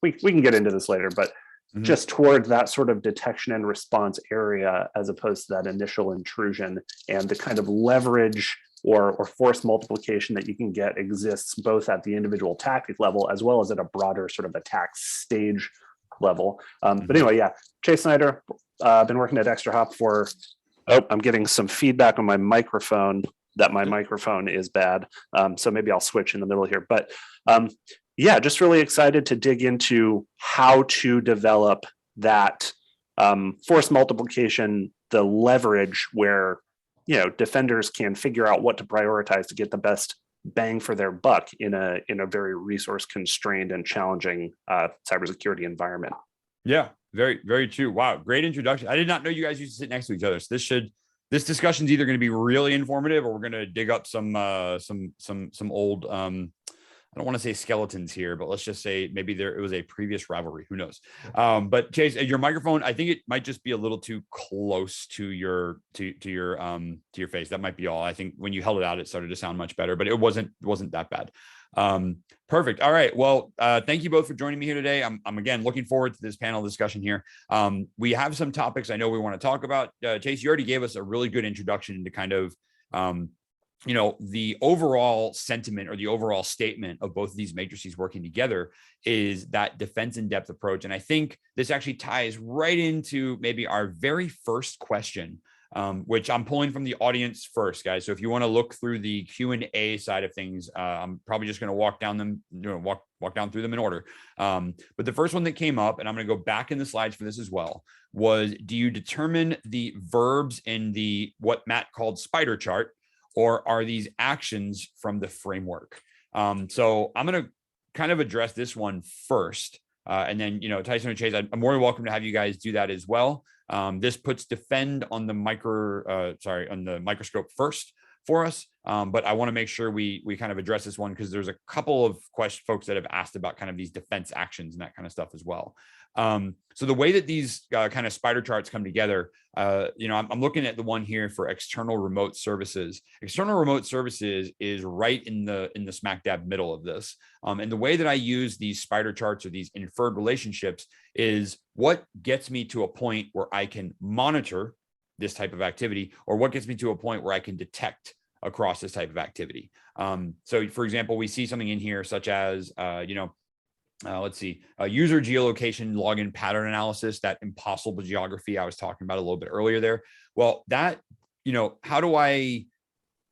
we can get into this later, but just toward that sort of detection and response area, as opposed to that initial intrusion. And the kind of leverage or force multiplication that you can get exists both at the individual tactic level as well as at a broader sort of attack stage level. But anyway, yeah, Chase Snyder, I've been working at ExtraHop for, I'm getting some feedback on my microphone that my microphone is bad. So maybe I'll switch in the middle here. But yeah, just really excited to dig into how to develop that force multiplication, the leverage where, you know, defenders can figure out what to prioritize to get the best bang for their buck in a very resource constrained and challenging cybersecurity environment. Yeah, very, very true. Wow, great introduction. I did not know you guys used to sit next to each other. So this discussion is either going to be really informative, or we're going to dig up some old I don't want to say skeletons here, but let's just say maybe it was a previous rivalry. Who knows? But Chase, your microphone, I think it might just be a little too close to your face. That might be all. I think when you held it out, it started to sound much better, but it wasn't that bad. Perfect. All right. Well, thank you both for joining me here today. I'm again looking forward to this panel discussion here. We have some topics I know we want to talk about. Chase, you already gave us a really good introduction into kind of the overall sentiment or the overall statement of both of these matrices working together is that defense in depth approach. And I think this actually ties right into maybe our very first question, which I'm pulling from the audience first, guys. So if you want to look through the Q&A side of things, I'm probably just going to walk down them, walk down through them in order. But the first one that came up, and I'm going to go back in the slides for this as well, was do you determine the verbs in the what Matt called spider chart, or are these actions from the framework? So I'm going to kind of address this one first. And then, Tyson or Chase, I'm more than welcome to have you guys do that as well. This puts defend on the microscope first for us. But I want to make sure we kind of address this one because there's a couple of folks that have asked about kind of these defense actions and that kind of stuff as well. So the way that these kind of spider charts come together, I'm looking at the one here for external remote services. External remote services is right in the smack dab middle of this. And the way that I use these spider charts or these inferred relationships is what gets me to a point where I can monitor this type of activity, or what gets me to a point where I can detect across this type of activity. So for example, we see something in here such as, let's see, user geolocation login pattern analysis, that impossible geography I was talking about a little bit earlier there. Well, that, how do I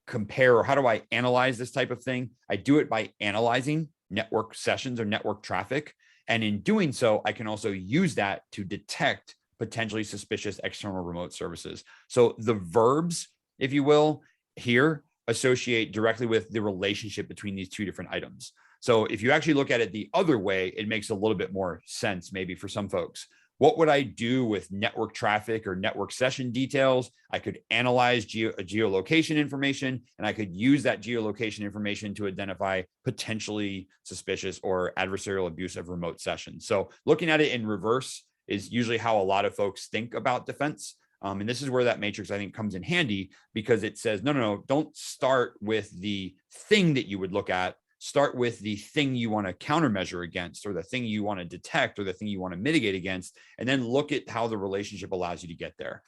compare or how do I analyze this type of thing? I do it by analyzing network sessions or network traffic. And in doing so, I can also use that to detect potentially suspicious external remote services. So the verbs, if you will, here associate directly with the relationship between these two different items. So if you actually look at it the other way, it makes a little bit more sense maybe for some folks. What would I do with network traffic or network session details? I could analyze geolocation information, and I could use that geolocation information to identify potentially suspicious or adversarial abuse of remote sessions. So looking at it in reverse is usually how a lot of folks think about defense. And this is where that matrix, I think, comes in handy because it says, no, don't start with the thing that you would look at. Start with the thing you want to countermeasure against, or the thing you want to detect, or the thing you want to mitigate against, and then look at how the relationship allows you to get there.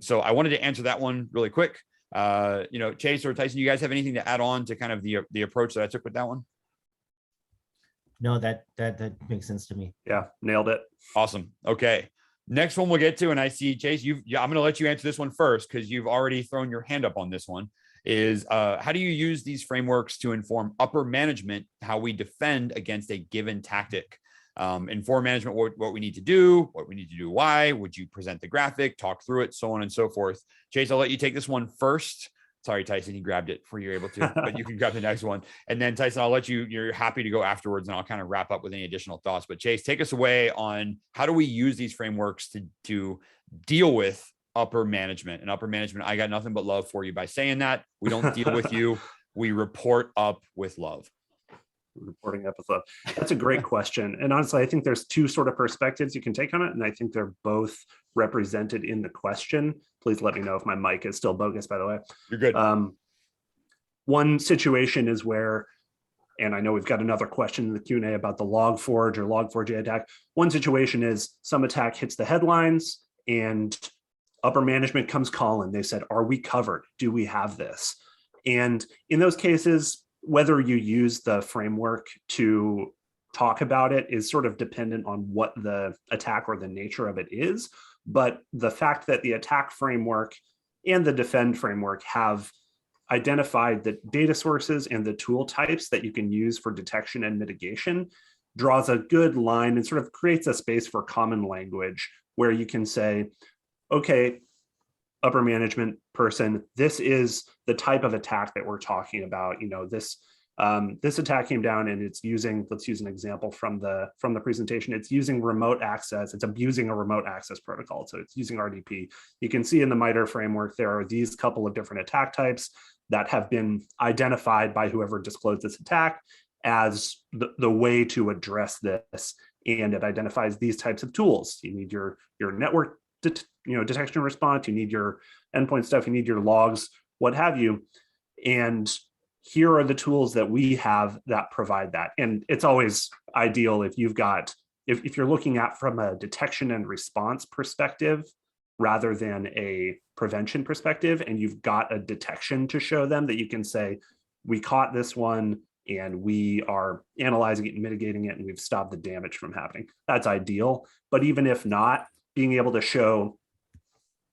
So I wanted to answer that one really quick. Chase or Tyson, you guys have anything to add on to kind of the approach that I took with that one? No, that makes sense to me. Yeah, nailed it. Awesome. Okay. Next one we'll get to, and I see Chase, I'm going to let you answer this one first because you've already thrown your hand up on this one, is how do you use these frameworks to inform upper management how we defend against a given tactic? Inform management what we need to do, why, would you present the graphic, talk through it, so on and so forth. Chase, I'll let you take this one first. Sorry, Tyson, he grabbed it before you're able to, but you can grab the next one. And then Tyson, I'll let you're happy to go afterwards and I'll kind of wrap up with any additional thoughts. But Chase, take us away on how do we use these frameworks to deal with upper management. And upper management, I got nothing but love for you by saying that. We don't deal with you. We report up with love. Reporting up with love. That's a great question. And honestly, I think there's two sort of perspectives you can take on it. And I think they're both represented in the question. Please let me know if my mic is still bogus, by the way. You're good. One situation is where, and I know we've got another question in the Q&A about the Log4j or Log4j attack. One situation is some attack hits the headlines and upper management comes calling. They said, are we covered? Do we have this? And in those cases, whether you use the framework to talk about it is sort of dependent on what the attack or the nature of it is. But the fact that the attack framework and the defend framework have identified the data sources and the tool types that you can use for detection and mitigation draws a good line and sort of creates a space for common language where you can say, okay, upper management person, this is the type of attack that we're talking about. This attack came down and it's using, let's use an example from the presentation. It's using remote access. It's abusing a remote access protocol. So it's using RDP. You can see in the MITRE framework, there are these couple of different attack types that have been identified by whoever disclosed this attack. as the way to address this. And it identifies these types of tools. You need your network detection and response, you need your endpoint stuff, you need your logs, what have you. And here are the tools that we have that provide that. And it's always ideal if you've got, if you're looking at from a detection and response perspective, rather than a prevention perspective, and you've got a detection to show them that you can say, we caught this one and we are analyzing it and mitigating it, and we've stopped the damage from happening. That's ideal. But even if not, being able to show,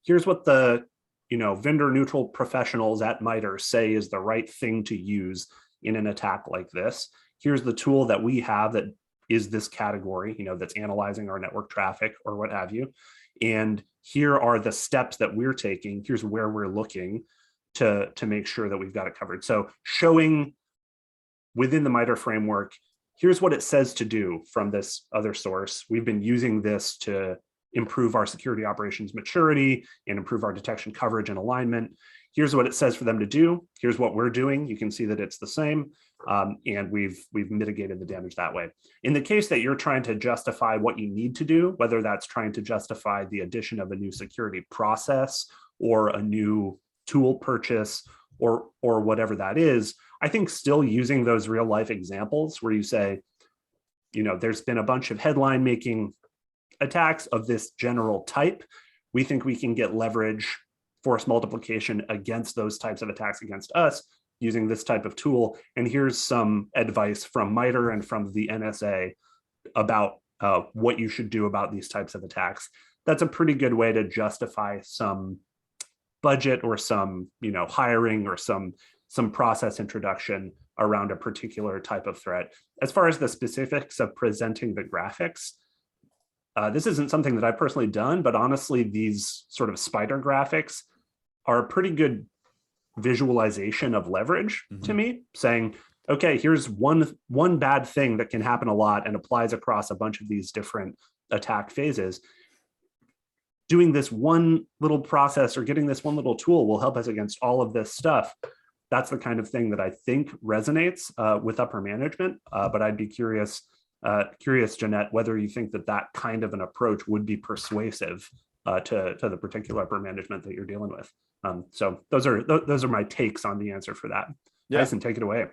here's what the vendor neutral professionals at MITRE say is the right thing to use in an attack like this. Here's the tool that we have that is this category, that's analyzing our network traffic or what have you. And here are the steps that we're taking. Here's where we're looking to make sure that we've got it covered. So showing within the MITRE framework, here's what it says to do from this other source. We've been using this to improve our security operations maturity and improve our detection coverage and alignment. Here's what it says for them to do. Here's what we're doing. You can see that it's the same. And we've mitigated the damage that way. In the case that you're trying to justify what you need to do, whether that's trying to justify the addition of a new security process or a new tool purchase or whatever that is, I think still using those real life examples where you say, there's been a bunch of headline making attacks of this general type. We think we can get leverage, force multiplication against those types of attacks against us using this type of tool. And here's some advice from MITRE and from the NSA about what you should do about these types of attacks. That's a pretty good way to justify some budget or some hiring or some process introduction around a particular type of threat. As far as the specifics of presenting the graphics, this isn't something that I've personally done, but honestly, these sort of spider graphics are a pretty good visualization of leverage to me, saying, okay, here's one bad thing that can happen a lot and applies across a bunch of these different attack phases. Doing this one little process or getting this one little tool will help us against all of this stuff. That's the kind of thing that I think resonates with upper management, but I'd be curious, Jeanette, whether you think that kind of an approach would be persuasive to the particular upper management that you're dealing with. So those are my takes on the answer for that. Yeah. Tyson, take it away.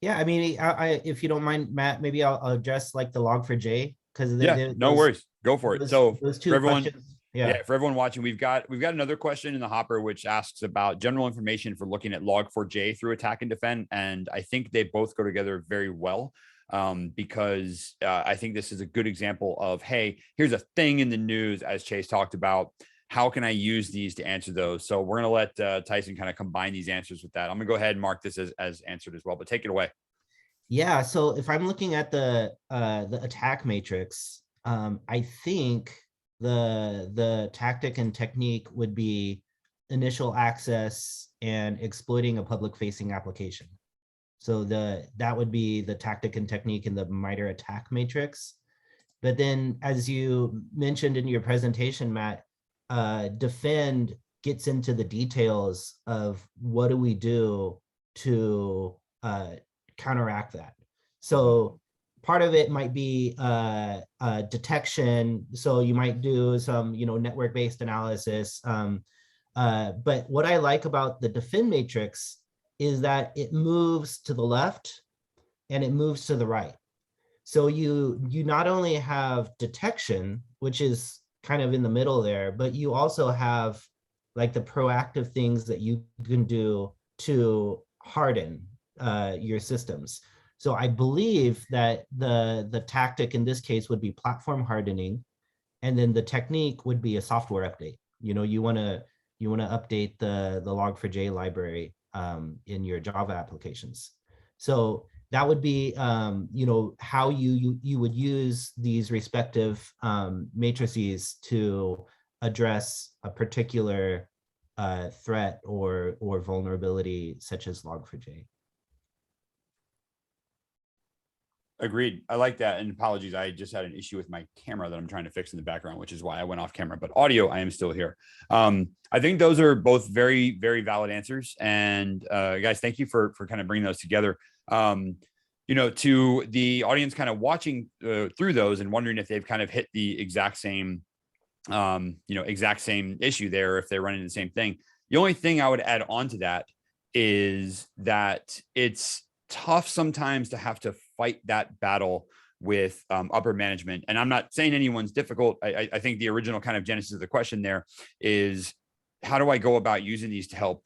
Yeah, I mean, if you don't mind, Matt, maybe I'll address like the log4j because no worries, go for it. So those two for everyone, questions, for everyone watching, we've got another question in the hopper which asks about general information for looking at log4j through attack and defend, and I think they both go together very well. Because I think this is a good example of, hey, here's a thing in the news, as Chase talked about. How can I use these to answer those? So we're going to let Tyson kind of combine these answers with that. I'm going to go ahead and mark this as answered as well, but take it away. Yeah, so if I'm looking at the attack matrix, I think the tactic and technique would be initial access and exploiting a public-facing application. So that would be the tactic and technique in the MITRE attack matrix. But then, as you mentioned in your presentation, Matt, defend gets into the details of what do we do to counteract that. So part of it might be detection. So you might do some, network-based analysis. But what I like about the defend matrix is that it moves to the left and it moves to the right. So you not only have detection, which is kind of in the middle there, but you also have like the proactive things that you can do to harden your systems. So I believe that the tactic in this case would be platform hardening, and then the technique would be a software update. You want to update the log4j library in your Java applications. So that would be, how you would use these respective matrices to address a particular threat or vulnerability such as log4j. Agreed. I like that. And apologies, I just had an issue with my camera that I'm trying to fix in the background, which is why I went off camera, but audio, I am still here. I think those are both very, very valid answers. And guys, thank you for kind of bringing those together. To the audience kind of watching through those and wondering if they've kind of hit the exact same issue there, if they're running the same thing. The only thing I would add on to that is that it's tough sometimes to have to fight that battle with upper management. And I'm not saying anyone's difficult. I think the original kind of genesis of the question there is, how do I go about using these to help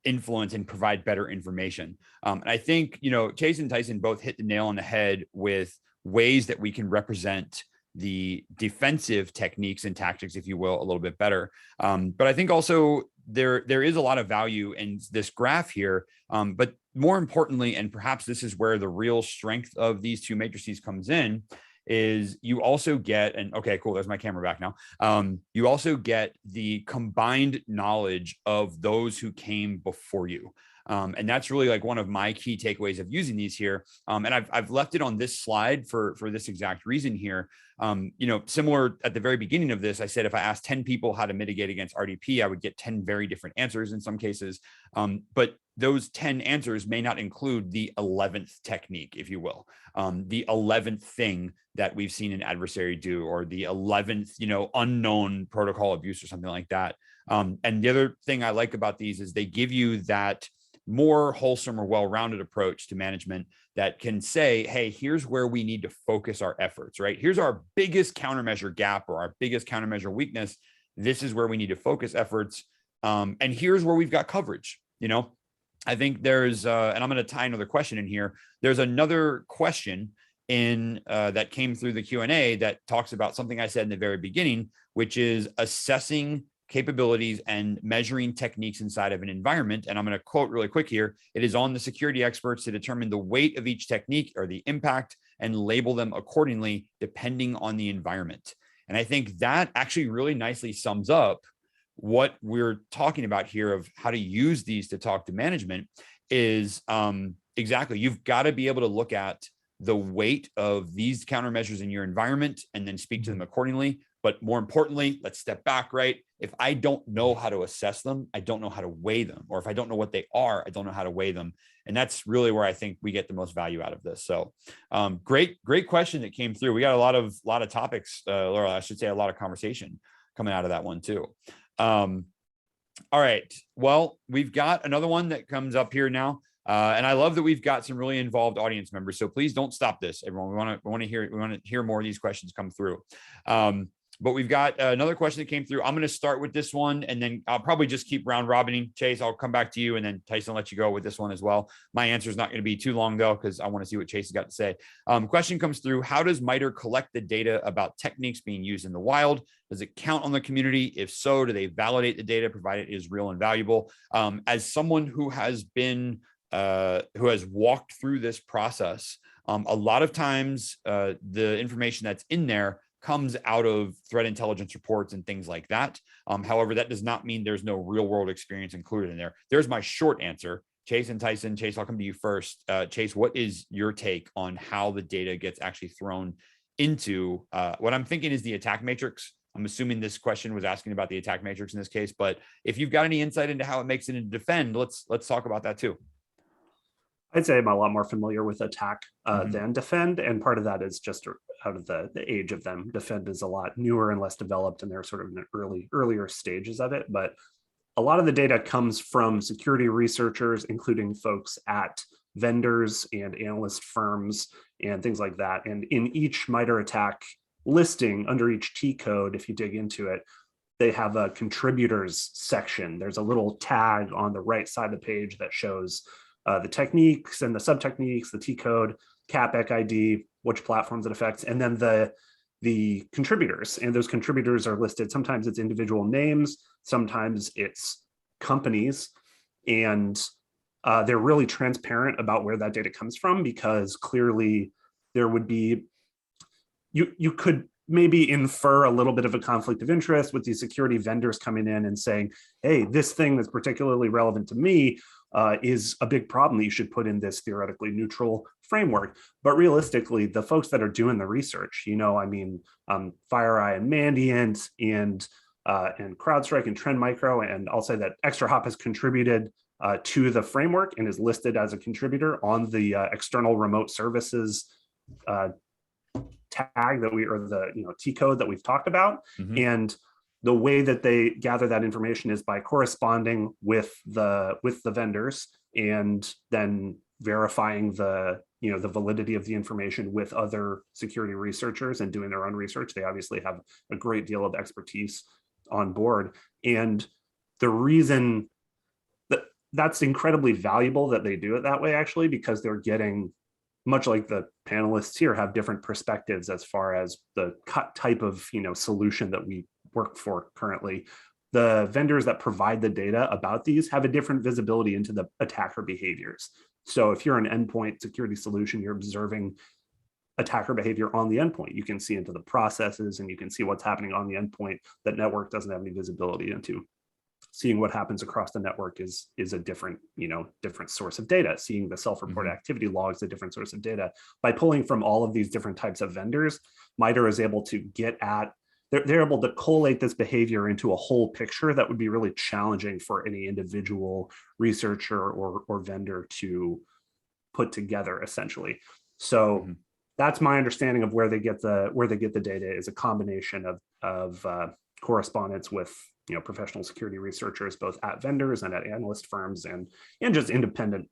influence and provide better information? And I think, Chase and Tyson both hit the nail on the head with ways that we can represent the defensive techniques and tactics, if you will, a little bit better. But I think also there is a lot of value in this graph here. But more importantly, and perhaps this is where the real strength of these two matrices comes in, is you also get, and okay, cool, there's my camera back now. You also get the combined knowledge of those who came before you. And that's really like one of my key takeaways of using these here. And I've left it on this slide for this exact reason here. Similar at the very beginning of this, I said, if I asked 10 people how to mitigate against RDP, I would get 10 very different answers in some cases. But those 10 answers may not include the 11th technique, if you will, the 11th thing that we've seen an adversary do, or the 11th, unknown protocol abuse or something like that. And the other thing I like about these is they give you that more wholesome or well-rounded approach to management that can say, hey, here's where we need to focus our efforts, right? Here's our biggest countermeasure gap or our biggest countermeasure weakness. This is where we need to focus efforts. And here's where we've got coverage. I think there's, and I'm going to tie another question in here. There's another question in that came through the Q&A that talks about something I said in the very beginning, which is assessing capabilities and measuring techniques inside of an environment. And I'm going to quote really quick here. It is on the security experts to determine the weight of each technique or the impact and label them accordingly, depending on the environment. And I think that actually really nicely sums up what we're talking about here of how to use these to talk to management is exactly, you've got to be able to look at the weight of these countermeasures in your environment and then speak to them accordingly. But more importantly, let's step back, right? If I don't know how to assess them, I don't know how to weigh them. Or if I don't know what they are, I don't know how to weigh them. And that's really where I think we get the most value out of this. So great question that came through. We got a lot of topics, Laura, I should say a lot of conversation coming out of that one too. All right, well, we've got another one that comes up here now. And I love that we've got some really involved audience members. So please don't stop this, everyone. We want to hear more of these questions come through. But we've got another question that came through. I'm going to start with this one, and then I'll probably just keep round robining. Chase, I'll come back to you, and then Tyson will let you go with this one as well. My answer is not going to be too long, though, because I want to see what Chase has got to say. Question comes through. How does MITRE collect the data about techniques being used in the wild? Does it count on the community? If so, do they validate the data, provided it is real and valuable? As someone who has been who has walked through this process, a lot of times the information that's in there comes out of threat intelligence reports and things like that. However, that does not mean there's no real world experience included in there. There's my short answer. Chase and Tyson. Chase, I'll come to you first. Chase, what is your take on how the data gets actually thrown into what I'm thinking is the attack matrix? I'm assuming this question was asking about the attack matrix in this case, but if you've got any insight into how it makes it into defend, let's talk about that too. I'd say I'm a lot more familiar with attack than defend. And part of that is just out of the age of them. Defend is a lot newer and less developed, and they're sort of in the earlier stages of it. But a lot of the data comes from security researchers, including folks at vendors and analyst firms and things like that. And in each MITRE attack listing under each T code, if you dig into it, they have a contributors section. There's a little tag on the right side of the page that shows the techniques and the sub-techniques, the T code, CAP, ID, which platforms it affects, and then the contributors. And those contributors are listed. Sometimes it's individual names, sometimes it's companies, and they're really transparent about where that data comes from, because clearly there would be, you could maybe infer a little bit of a conflict of interest with these security vendors coming in and saying, hey, this thing that's particularly relevant to me is a big problem that you should put in this theoretically neutral framework. But realistically, the folks that are doing the research, FireEye and Mandiant and CrowdStrike and Trend Micro, and I'll say that ExtraHop has contributed to the framework and is listed as a contributor on the external remote services tag that T code that we've talked about. Mhm. And the way that they gather that information is by corresponding with the vendors and then verifying the validity of the information with other security researchers and doing their own research. They obviously have a great deal of expertise on board. And the reason that's incredibly valuable that they do it that way, actually, because they're getting, much like the panelists here, have different perspectives as far as the type of solution that we work for currently. The vendors that provide the data about these have a different visibility into the attacker behaviors. So if you're an endpoint security solution, you're observing attacker behavior on the endpoint. You can see into the processes and you can see what's happening on the endpoint that network doesn't have any visibility into. Seeing what happens across the network is a different source of data. Seeing the self-report activity logs, a different source of data. By pulling from all of these different types of vendors, MITRE is able to get at, they're able to collate this behavior into a whole picture that would be really challenging for any individual researcher or vendor to put together, essentially. So that's my understanding of where they get the data, is a combination of correspondence with professional security researchers, both at vendors and at analyst firms, and just independent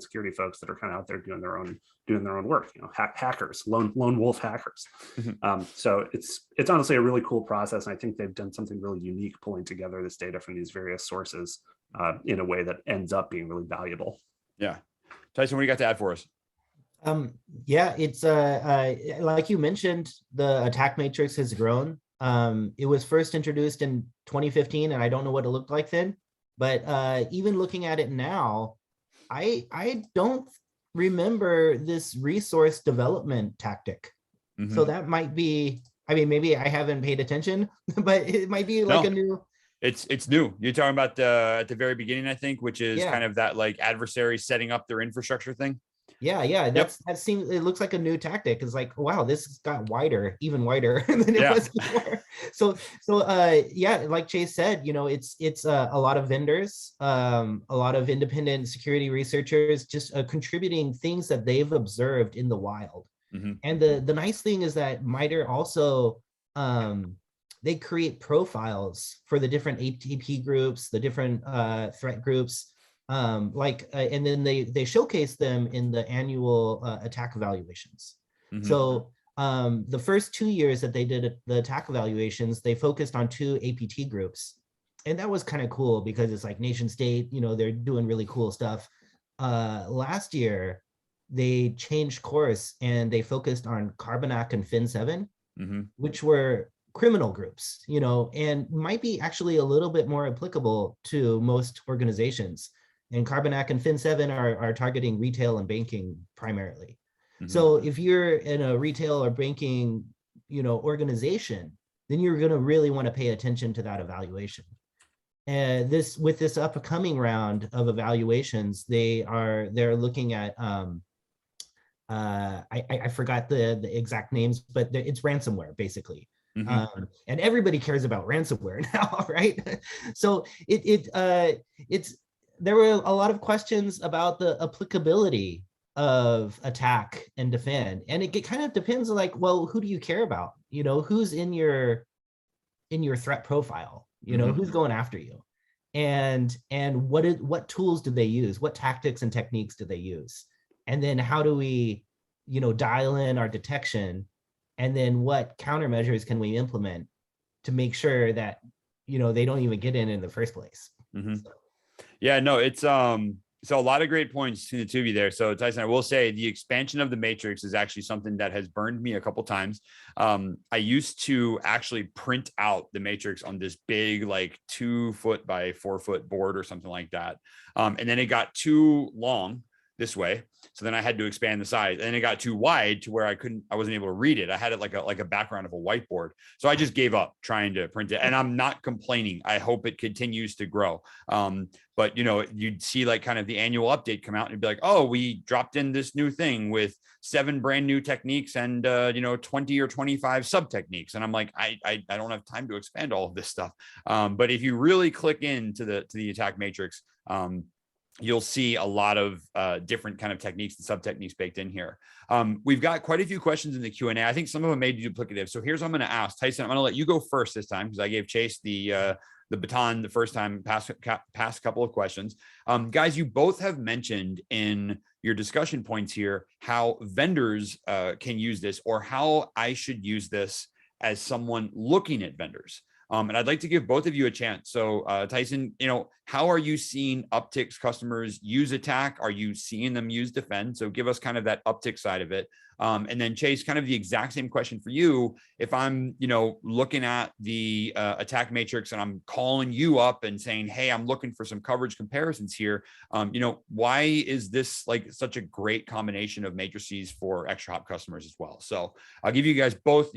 security folks that are kind of out there doing their own work, hackers, lone wolf hackers. So it's honestly a really cool process. And I think they've done something really unique, pulling together this data from these various sources in a way that ends up being really valuable. Yeah. Tyson, what do you got to add for us? Yeah, it's like you mentioned, the attack matrix has grown. It was first introduced in 2015, and I don't know what it looked like then, but even looking at it now, I don't remember this resource development tactic. So that might be, maybe I haven't paid attention, but it might be like a new. It's new. You're talking about at the very beginning, I think, which is kind of that like adversary setting up their infrastructure thing. Yeah. That seems, it looks like a new tactic. It's like, wow, this got even wider than it was before. So like Chase said, it's a lot of vendors, a lot of independent security researchers just contributing things that they've observed in the wild. And the nice thing is that MITRE also they create profiles for the different ATP groups, the different threat groups. And then they showcase them in the annual attack evaluations. So the first 2 years that they did the attack evaluations, they focused on 2 APT groups. And that was kind of cool because it's like nation state, they're doing really cool stuff. Last year, they changed course and they focused on CARB-ATT&CK and FIN7, which were criminal groups, and might be actually a little bit more applicable to most organizations. And CARB-ATT&CK and FIN7 are targeting retail and banking primarily. So if you're in a retail or banking, organization, then you're going to really want to pay attention to that evaluation. And with this upcoming round of evaluations, they're looking at I forgot the exact names, but it's ransomware basically. And everybody cares about ransomware now, right? So there were a lot of questions about the applicability of attack and defend, and it kind of depends, like, well, who do you care about? Who's in your threat profile? Who's going after you, and what tools do they use? What tactics and techniques do they use? And then how do we, dial in our detection? And then what countermeasures can we implement to make sure that they don't even get in the first place? Yeah, no, it's so a lot of great points to the two of you there. So Tyson, I will say the expansion of the matrix is actually something that has burned me a couple times. I used to actually print out the matrix on this big, like 2 foot by 4 foot board or something like that. And then it got too long this way. So then I had to expand the size, and it got too wide to where I wasn't able to read it. I had it like a background of a whiteboard. So I just gave up trying to print it, and I'm not complaining. I hope it continues to grow. But you'd see like kind of the annual update come out and it'd be like, oh, we dropped in this new thing with 7 brand new techniques and 20 or 25 sub techniques. And I'm like, I don't have time to expand all of this stuff. But if you really click into the attack matrix, you'll see a lot of different kind of techniques and sub techniques baked in here. We've got quite a few questions in the Q&A. I think some of them may be duplicative. So here's what I'm going to ask. Tyson, I'm going to let you go first this time because I gave Chase the baton the first time, past couple of questions. Guys, you both have mentioned in your discussion points here how vendors can use this, or how I should use this as someone looking at vendors. And I'd like to give both of you a chance. So Tyson, how are you seeing ATT&CK customers use attack? Are you seeing them use defend? So give us kind of that ATT&CK side of it. And then Chase, kind of the exact same question for you. If I'm, looking at the attack matrix and I'm calling you up and saying, hey, I'm looking for some coverage comparisons here. Why is this like such a great combination of matrices for ExtraHop customers as well? So I'll give you guys both,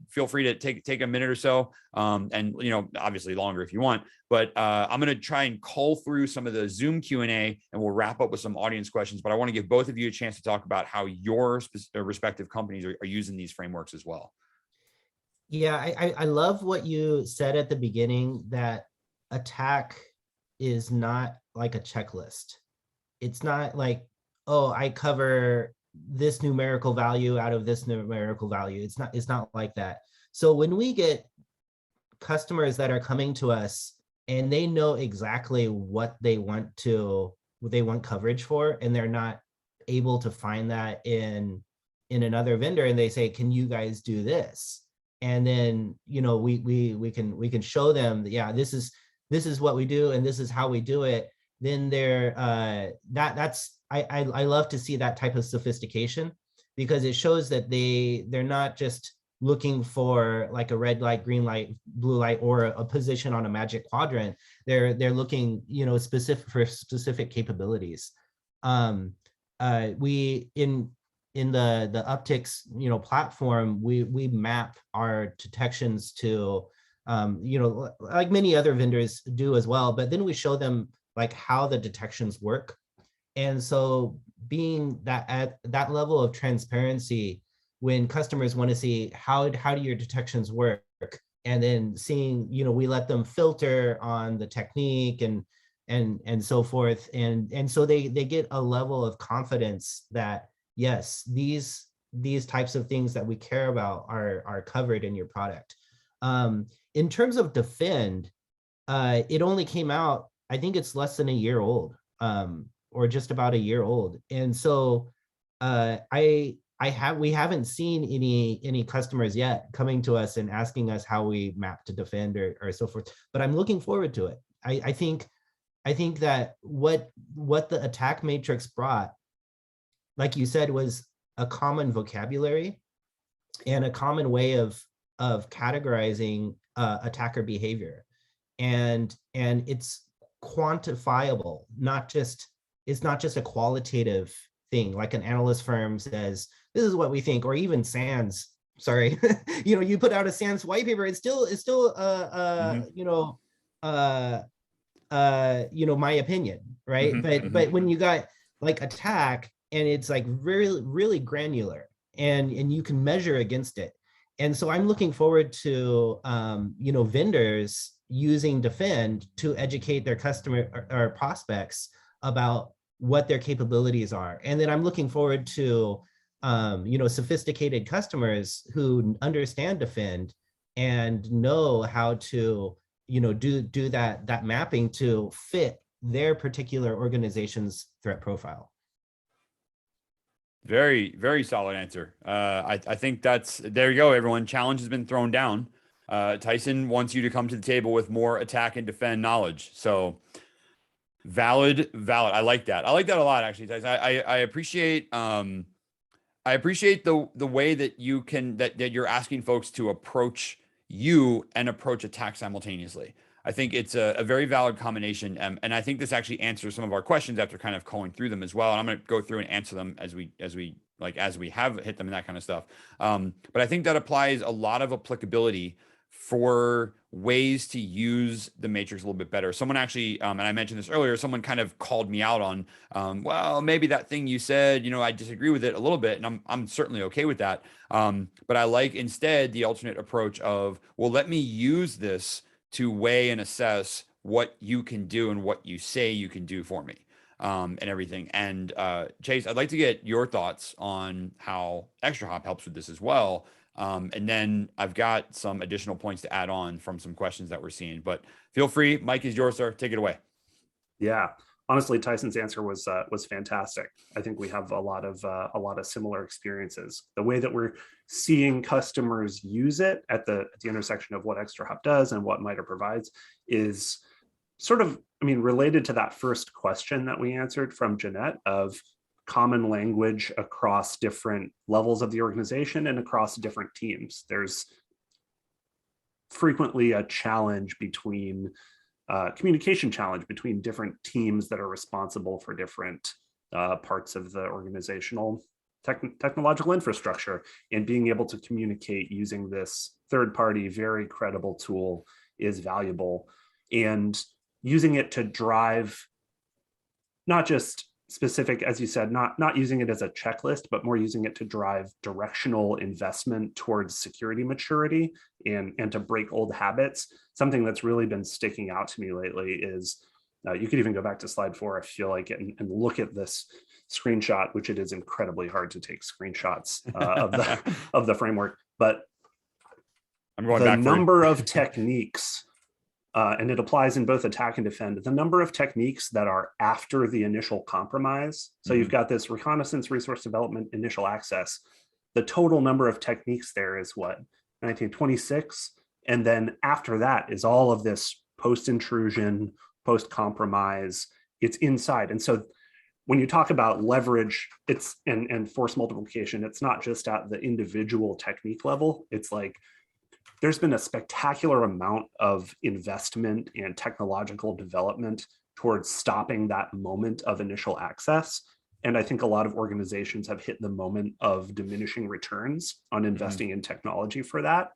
feel free to take a minute or so. And obviously longer if you want, but I'm going to try and cull through some of the Zoom Q&A and we'll wrap up with some audience questions, but I want to give both of you a chance to talk about how your respective companies are using these frameworks as well. Yeah, I love what you said at the beginning, that attack is not like a checklist. It's not like, oh, I cover this numerical value out of this numerical value. It's not like that. So when we get customers that are coming to us and they know exactly what they want coverage for, and they're not able to find that in another vendor, and they say, can you guys do this? And then we can show them that, yeah, this is what we do and this is how we do it. Then I love to see that type of sophistication, because it shows that they're not just looking for like a red light, green light, blue light, or a position on a magic quadrant. They're looking for specific capabilities. We in the ATT&CK platform, we map our detections to like many other vendors do as well, but then we show them like how the detections work. And so being that at that level of transparency, when customers want to see how do your detections work, and then seeing, we let them filter on the technique and so forth. And so they get a level of confidence that, yes, these types of things that we care about are covered in your product. In terms of defend, it only came out, I think it's less than a year old, or just about a year old. And so we haven't seen any customers yet coming to us and asking us how we map to defend or so forth, but I'm looking forward to it. I think that what the attack matrix brought, like you said, was a common vocabulary and a common way of categorizing attacker behavior, and it's quantifiable. It's not just a qualitative thing, like an analyst firm says, this is what we think, or even SANS. Sorry, you put out a SANS white paper. It's still my opinion, right? Mm-hmm. But when you got like attack, and it's like really, really granular, and you can measure against it. And so I'm looking forward to vendors using defend to educate their customer or prospects about what their capabilities are. And then I'm looking forward to sophisticated customers who understand defend and know how to do that mapping to fit their particular organization's threat profile. Very, very solid answer. I think there you go, everyone. Challenge has been thrown down. Tyson wants you to come to the table with more attack and defend knowledge. So valid. I like that. I like that a lot, actually, Tyson. I appreciate the way that you can, that you're asking folks to approach you and approach attack simultaneously. I think it's a very valid combination. And I think this actually answers some of our questions after kind of going through them as well. And I'm going to go through and answer them as we have hit them and that kind of stuff. But I think that applies a lot of applicability for ways to use the matrix a little bit better. Someone actually, and I mentioned this earlier, someone kind of called me out on, well, maybe that thing you said, I disagree with it a little bit, and I'm certainly okay with that. But I like instead the alternate approach of, well, let me use this to weigh and assess what you can do and what you say you can do for me, and everything. And Chase, I'd like to get your thoughts on how ExtraHop helps with this as well. And then I've got some additional points to add on from some questions that we're seeing, but feel free. Mike is yours, sir. Take it away. Yeah, honestly, Tyson's answer was fantastic. I think we have a lot of similar experiences. The way that we're seeing customers use it at the intersection of what ExtraHop does and what MITRE provides is sort of, related to that first question that we answered from Jeanette of common language across different levels of the organization and across different teams. There's frequently a challenge between communication challenge between different teams that are responsible for different parts of the organizational technological infrastructure, and being able to communicate using this third-party, very credible tool is valuable. And using it to drive not just specific, as you said, not using it as a checklist, but more using it to drive directional investment towards security maturity and to break old habits. Something that's really been sticking out to me lately is, you could even go back to slide 4, I feel like, and look at this screenshot, which it is incredibly hard to take screenshots of the framework, but I'm going the back number of techniques, and it applies in both attack and defend, the number of techniques that are after the initial compromise. So you've got this reconnaissance, resource development, initial access. The total number of techniques there is what, 1926? And then after that is all of this post-intrusion, post-compromise, it's inside. And so when you talk about leverage, it's and force multiplication, it's not just at the individual technique level. It's like, there's been a spectacular amount of investment and technological development towards stopping that moment of initial access. And I think a lot of organizations have hit the moment of diminishing returns on investing in technology for that.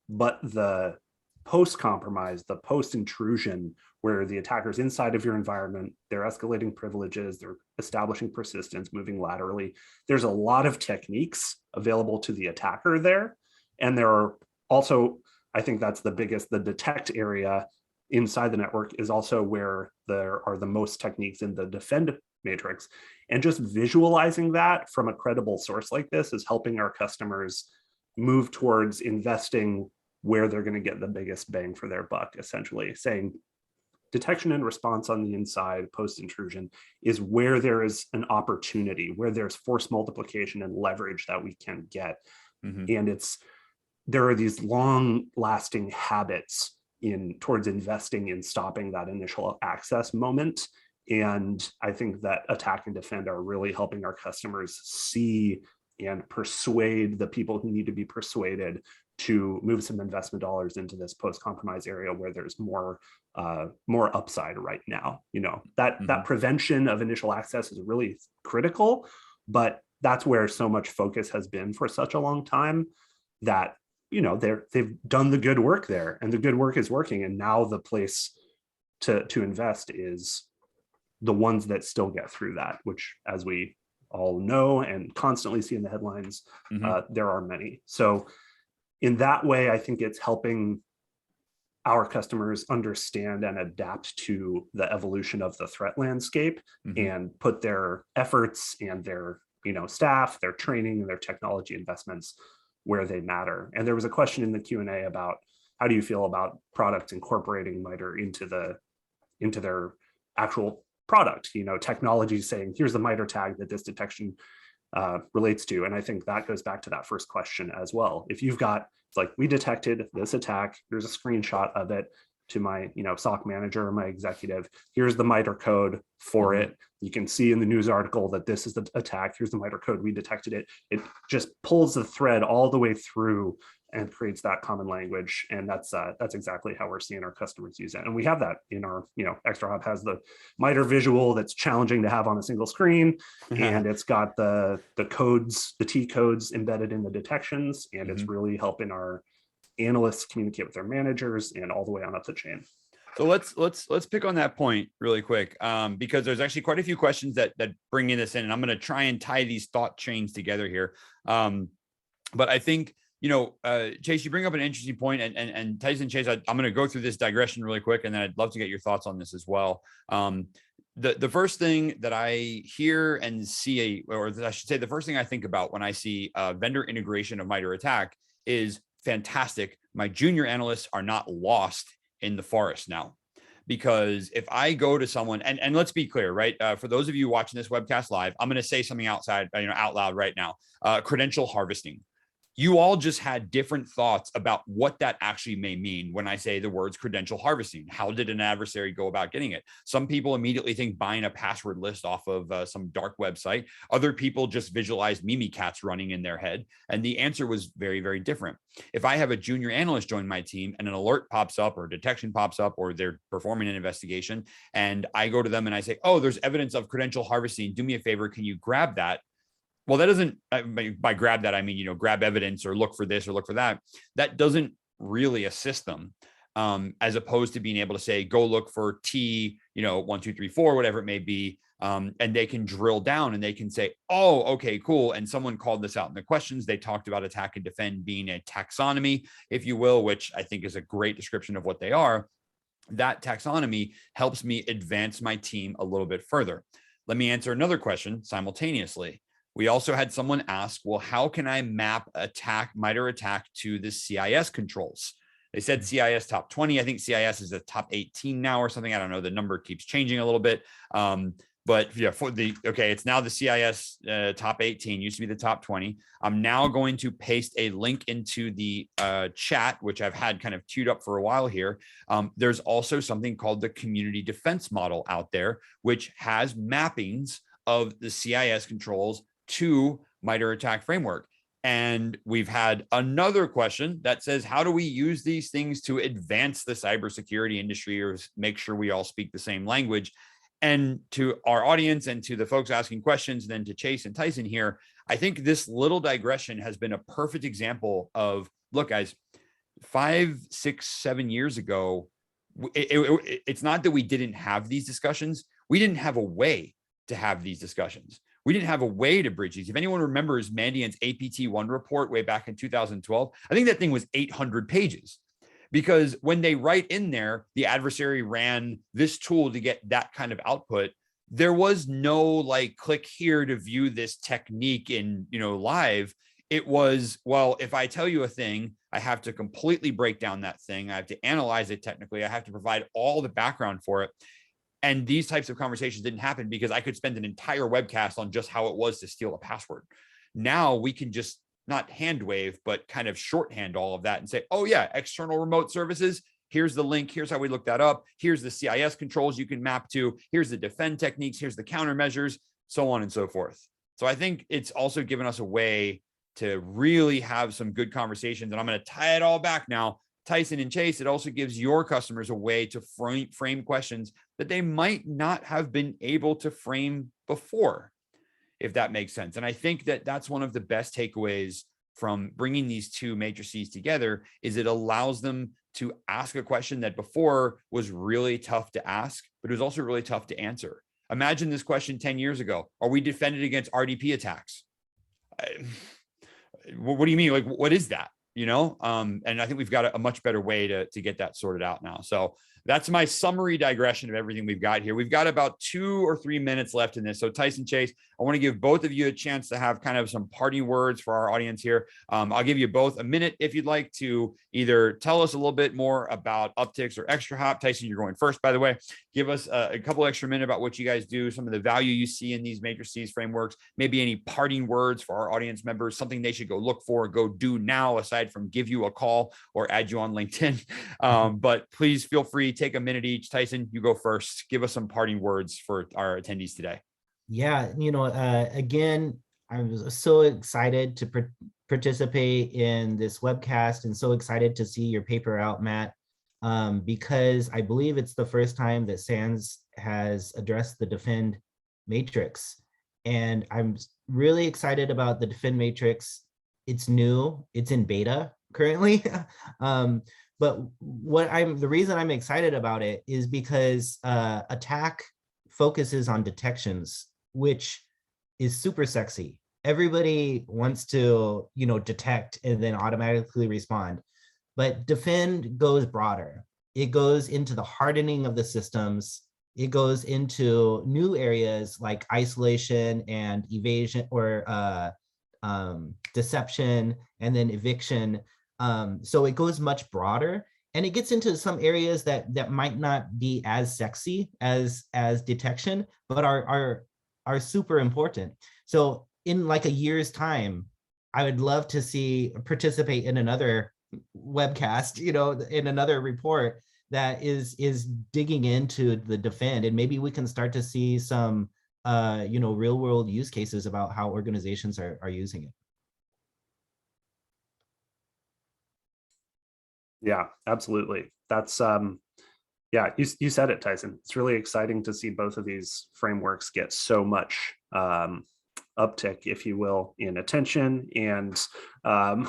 But the post-compromise, the post-intrusion, where the attacker's inside of your environment, they're escalating privileges, they're establishing persistence, moving laterally. There's a lot of techniques available to the attacker there. And there are also, I think that's the biggest, the detect area inside the network is also where there are the most techniques in the defend matrix. And just visualizing that from a credible source like this is helping our customers move towards investing where they're going to get the biggest bang for their buck, essentially saying detection and response on the inside post-intrusion is where there is an opportunity, where there's force multiplication and leverage that we can get. And there are these long-lasting habits towards investing in stopping that initial access moment. And I think that attack and defend are really helping our customers see and persuade the people who need to be persuaded to move some investment dollars into this post-compromise area where there's more upside right now. That prevention of initial access is really critical, but that's where so much focus has been for such a long time that they've done the good work there, and the good work is working. And now the place to invest is the ones that still get through that, which, as we all know and constantly see in the headlines, there are many. So in that way, I think it's helping our customers understand and adapt to the evolution of the threat landscape and put their efforts and their staff, their training, and their technology investments where they matter. And there was a question in the Q&A about how do you feel about products incorporating MITRE into their actual product, technology saying, here's the MITRE tag that this detection relates to. And I think that goes back to that first question as well. If you've got, it's like, we detected this attack, here's a screenshot of it to my SOC manager or my executive, here's the MITRE code for it. You can see in the news article that this is the attack, here's the MITRE code, we detected it. It just pulls the thread all the way through and creates that common language. And that's exactly how we're seeing our customers use it. And we have that in our, ExtraHop has the MITRE visual that's challenging to have on a single screen. And it's got the codes, the T codes embedded in the detections. And it's really helping our analysts communicate with their managers and all the way on up the chain. So let's pick on that point really quick, because there's actually quite a few questions that bring in this in, and I'm going to try and tie these thought chains together here. But I think, Chase, you bring up an interesting point, and Tyson, Chase, I'm going to go through this digression really quick, and then I'd love to get your thoughts on this as well. The first thing that I hear and see, or I should say, the first thing I think about when I see vendor integration of MITRE ATT&CK is fantastic. My junior analysts are not lost in the forest now, because if I go to someone, and let's be clear, right? For those of you watching this webcast live, I'm going to say something out loud right now. Credential harvesting. You all just had different thoughts about what that actually may mean when I say the words credential harvesting. How did an adversary go about getting it? Some people immediately think buying a password list off of some dark website. Other people just visualize Mimikatz running in their head. And the answer was very, very different. If I have a junior analyst join my team and an alert pops up or detection pops up, or they're performing an investigation, and I go to them and I say, oh, there's evidence of credential harvesting. Do me a favor. Can you grab that? Well, that doesn't, by grab that, I mean, grab evidence or look for this or look for that. That doesn't really assist them, as opposed to being able to say, go look for T, 1, 2, 3, 4, whatever it may be. And they can drill down and they can say, oh, okay, cool. And someone called this out in the questions. They talked about attack and defend being a taxonomy, if you will, which I think is a great description of what they are. That taxonomy helps me advance my team a little bit further. Let me answer another question simultaneously. We also had someone ask, well, how can I map MITRE ATT&CK to the CIS controls? They said CIS top 20. I think CIS is the top 18 now or something. I don't know. The number keeps changing a little bit. But yeah, it's now the CIS top 18, used to be the top 20. I'm now going to paste a link into the chat, which I've had kind of queued up for a while here. There's also something called the community defense model out there, which has mappings of the CIS controls to MITRE ATT&CK framework. And we've had another question that says, how do we use these things to advance the cybersecurity industry or make sure we all speak the same language? And to our audience and to the folks asking questions, then to Chase and Tyson here, I think this little digression has been a perfect example of, look, guys, 5, 6, 7 years ago, it's not that we didn't have these discussions. We didn't have a way to have these discussions. We didn't have a way to bridge these. If anyone remembers Mandiant's APT1 report way back in 2012, I think that thing was 800 pages, because when they write in there, the adversary ran this tool to get that kind of output. There was no like, click here to view this technique in, live. It was, well, if I tell you a thing, I have to completely break down that thing. I have to analyze it technically. I have to provide all the background for it. And these types of conversations didn't happen because I could spend an entire webcast on just how it was to steal a password. Now we can just not hand wave, but kind of shorthand all of that and say, oh yeah, external remote services. Here's the link. Here's how we look that up. Here's the CIS controls you can map to. Here's the defend techniques. Here's the countermeasures, so on and so forth. So I think it's also given us a way to really have some good conversations. And I'm going to tie it all back now. Tyson and Chase, it also gives your customers a way to frame questions that they might not have been able to frame before, if that makes sense. And I think that that's one of the best takeaways from bringing these two matrices together, is it allows them to ask a question that before was really tough to ask, but it was also really tough to answer. Imagine this question 10 years ago. Are we defended against RDP attacks? What do you mean? Like, what is that? And I think we've got a much better way to get that sorted out now. So that's my summary digression of everything we've got here. We've got about 2 or 3 minutes left in this. So Tyson, Chase, I want to give both of you a chance to have kind of some parting words for our audience here. I'll give you both a minute if you'd like to either tell us a little bit more about Upticks or ExtraHop. Tyson, you're going first, by the way. Give us a couple extra minutes about what you guys do, some of the value you see in these matrices frameworks, maybe any parting words for our audience members, something they should go look for, go do now, aside from give you a call or add you on LinkedIn. But please feel free, take a minute each. Tyson, you go first. Give us some parting words for our attendees today. Yeah, again, I'm so excited to participate in this webcast and so excited to see your paper out, Matt, because I believe it's the first time that SANS has addressed the DEFEND matrix. And I'm really excited about the DEFEND matrix. It's new, it's in beta currently. But the reason I'm excited about it is because ATT&CK focuses on detections, which is super sexy. Everybody wants to, detect and then automatically respond. But DEFEND goes broader. It goes into the hardening of the systems. It goes into new areas like isolation and evasion, or deception, and then eviction. So it goes much broader, and it gets into some areas that might not be as sexy as detection, but are super important. So in like a year's time, I would love to participate in another webcast, in another report that is digging into the DEFEND, and maybe we can start to see some real world use cases about how organizations are using it. Yeah, absolutely. That's yeah, you said it, Tyson. It's really exciting to see both of these frameworks get so much uptick, if you will, in attention. And I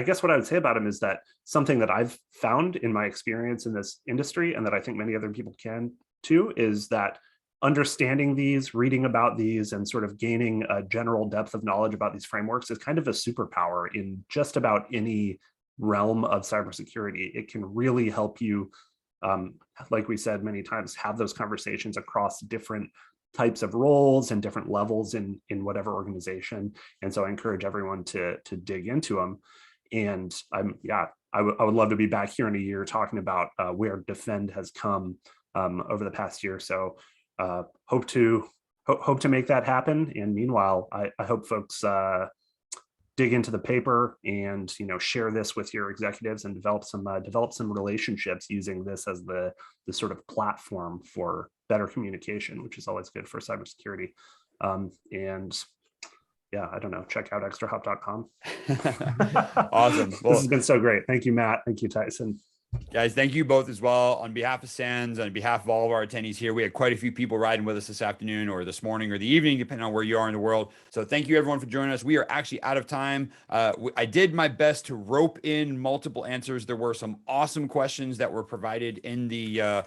guess what I would say about them is that something that I've found in my experience in this industry, and that I think many other people can too, is that understanding these, reading about these, and sort of gaining a general depth of knowledge about these frameworks is kind of a superpower in just about any realm of cybersecurity. It can really help you, like we said many times, have those conversations across different types of roles and different levels in whatever organization. And so I encourage everyone to dig into them. And I would love to be back here in a year talking about where DEFEND has come over the past year. So hope to make that happen. And meanwhile, I hope folks dig into the paper and share this with your executives and develop some relationships using this as the sort of platform for better communication, which is always good for cybersecurity. And yeah, I don't know, check out extrahop.com. Awesome. Well, this has been so great. Thank you, Matt. Thank you, Tyson. Guys, thank you both as well. On behalf of SANS, on behalf of all of our attendees here, we had quite a few people riding with us this afternoon or this morning or the evening, depending on where you are in the world. So thank you everyone for joining us. We are actually out of time. I did my best to rope in multiple answers. There were some awesome questions that were provided in the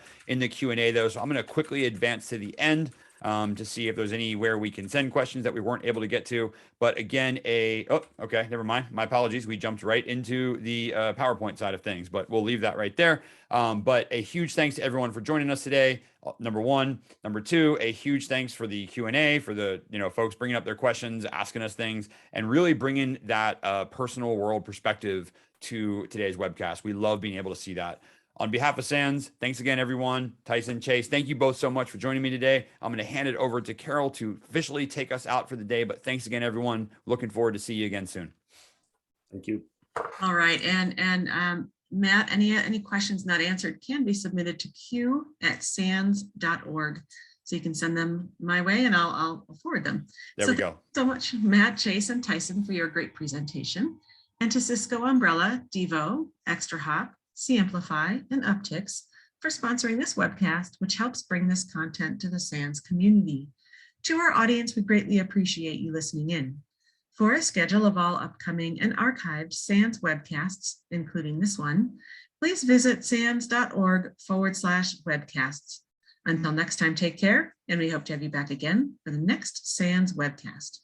Q&A though. So I'm going to quickly advance to the end to see if there's anywhere we can send questions that we weren't able to get to. But again, okay, never mind. My apologies. We jumped right into the PowerPoint side of things, but we'll leave that right there. But a huge thanks to everyone for joining us today. Number one. Number two, a huge thanks for the Q&A, for the folks bringing up their questions, asking us things, and really bringing that personal world perspective to today's webcast. We love being able to see that. On behalf of SANS, thanks again, everyone. Tyson, Chase, thank you both so much for joining me today. I'm going to hand it over to Carol to officially take us out for the day, but thanks again, everyone. Looking forward to see you again soon. Thank you. All right, and Matt, any questions not answered can be submitted to q@sans.org. So you can send them my way and I'll forward them. There we go. Thanks so much, Matt, Chase, and Tyson, for your great presentation. And to Cisco Umbrella, Devo, ExtraHop, C-Amplify, and ATT&CK for sponsoring this webcast, which helps bring this content to the SANS community. To our audience, we greatly appreciate you listening in. For a schedule of all upcoming and archived SANS webcasts, including this one, please visit sans.org/webcasts. Until next time, take care, and we hope to have you back again for the next SANS webcast.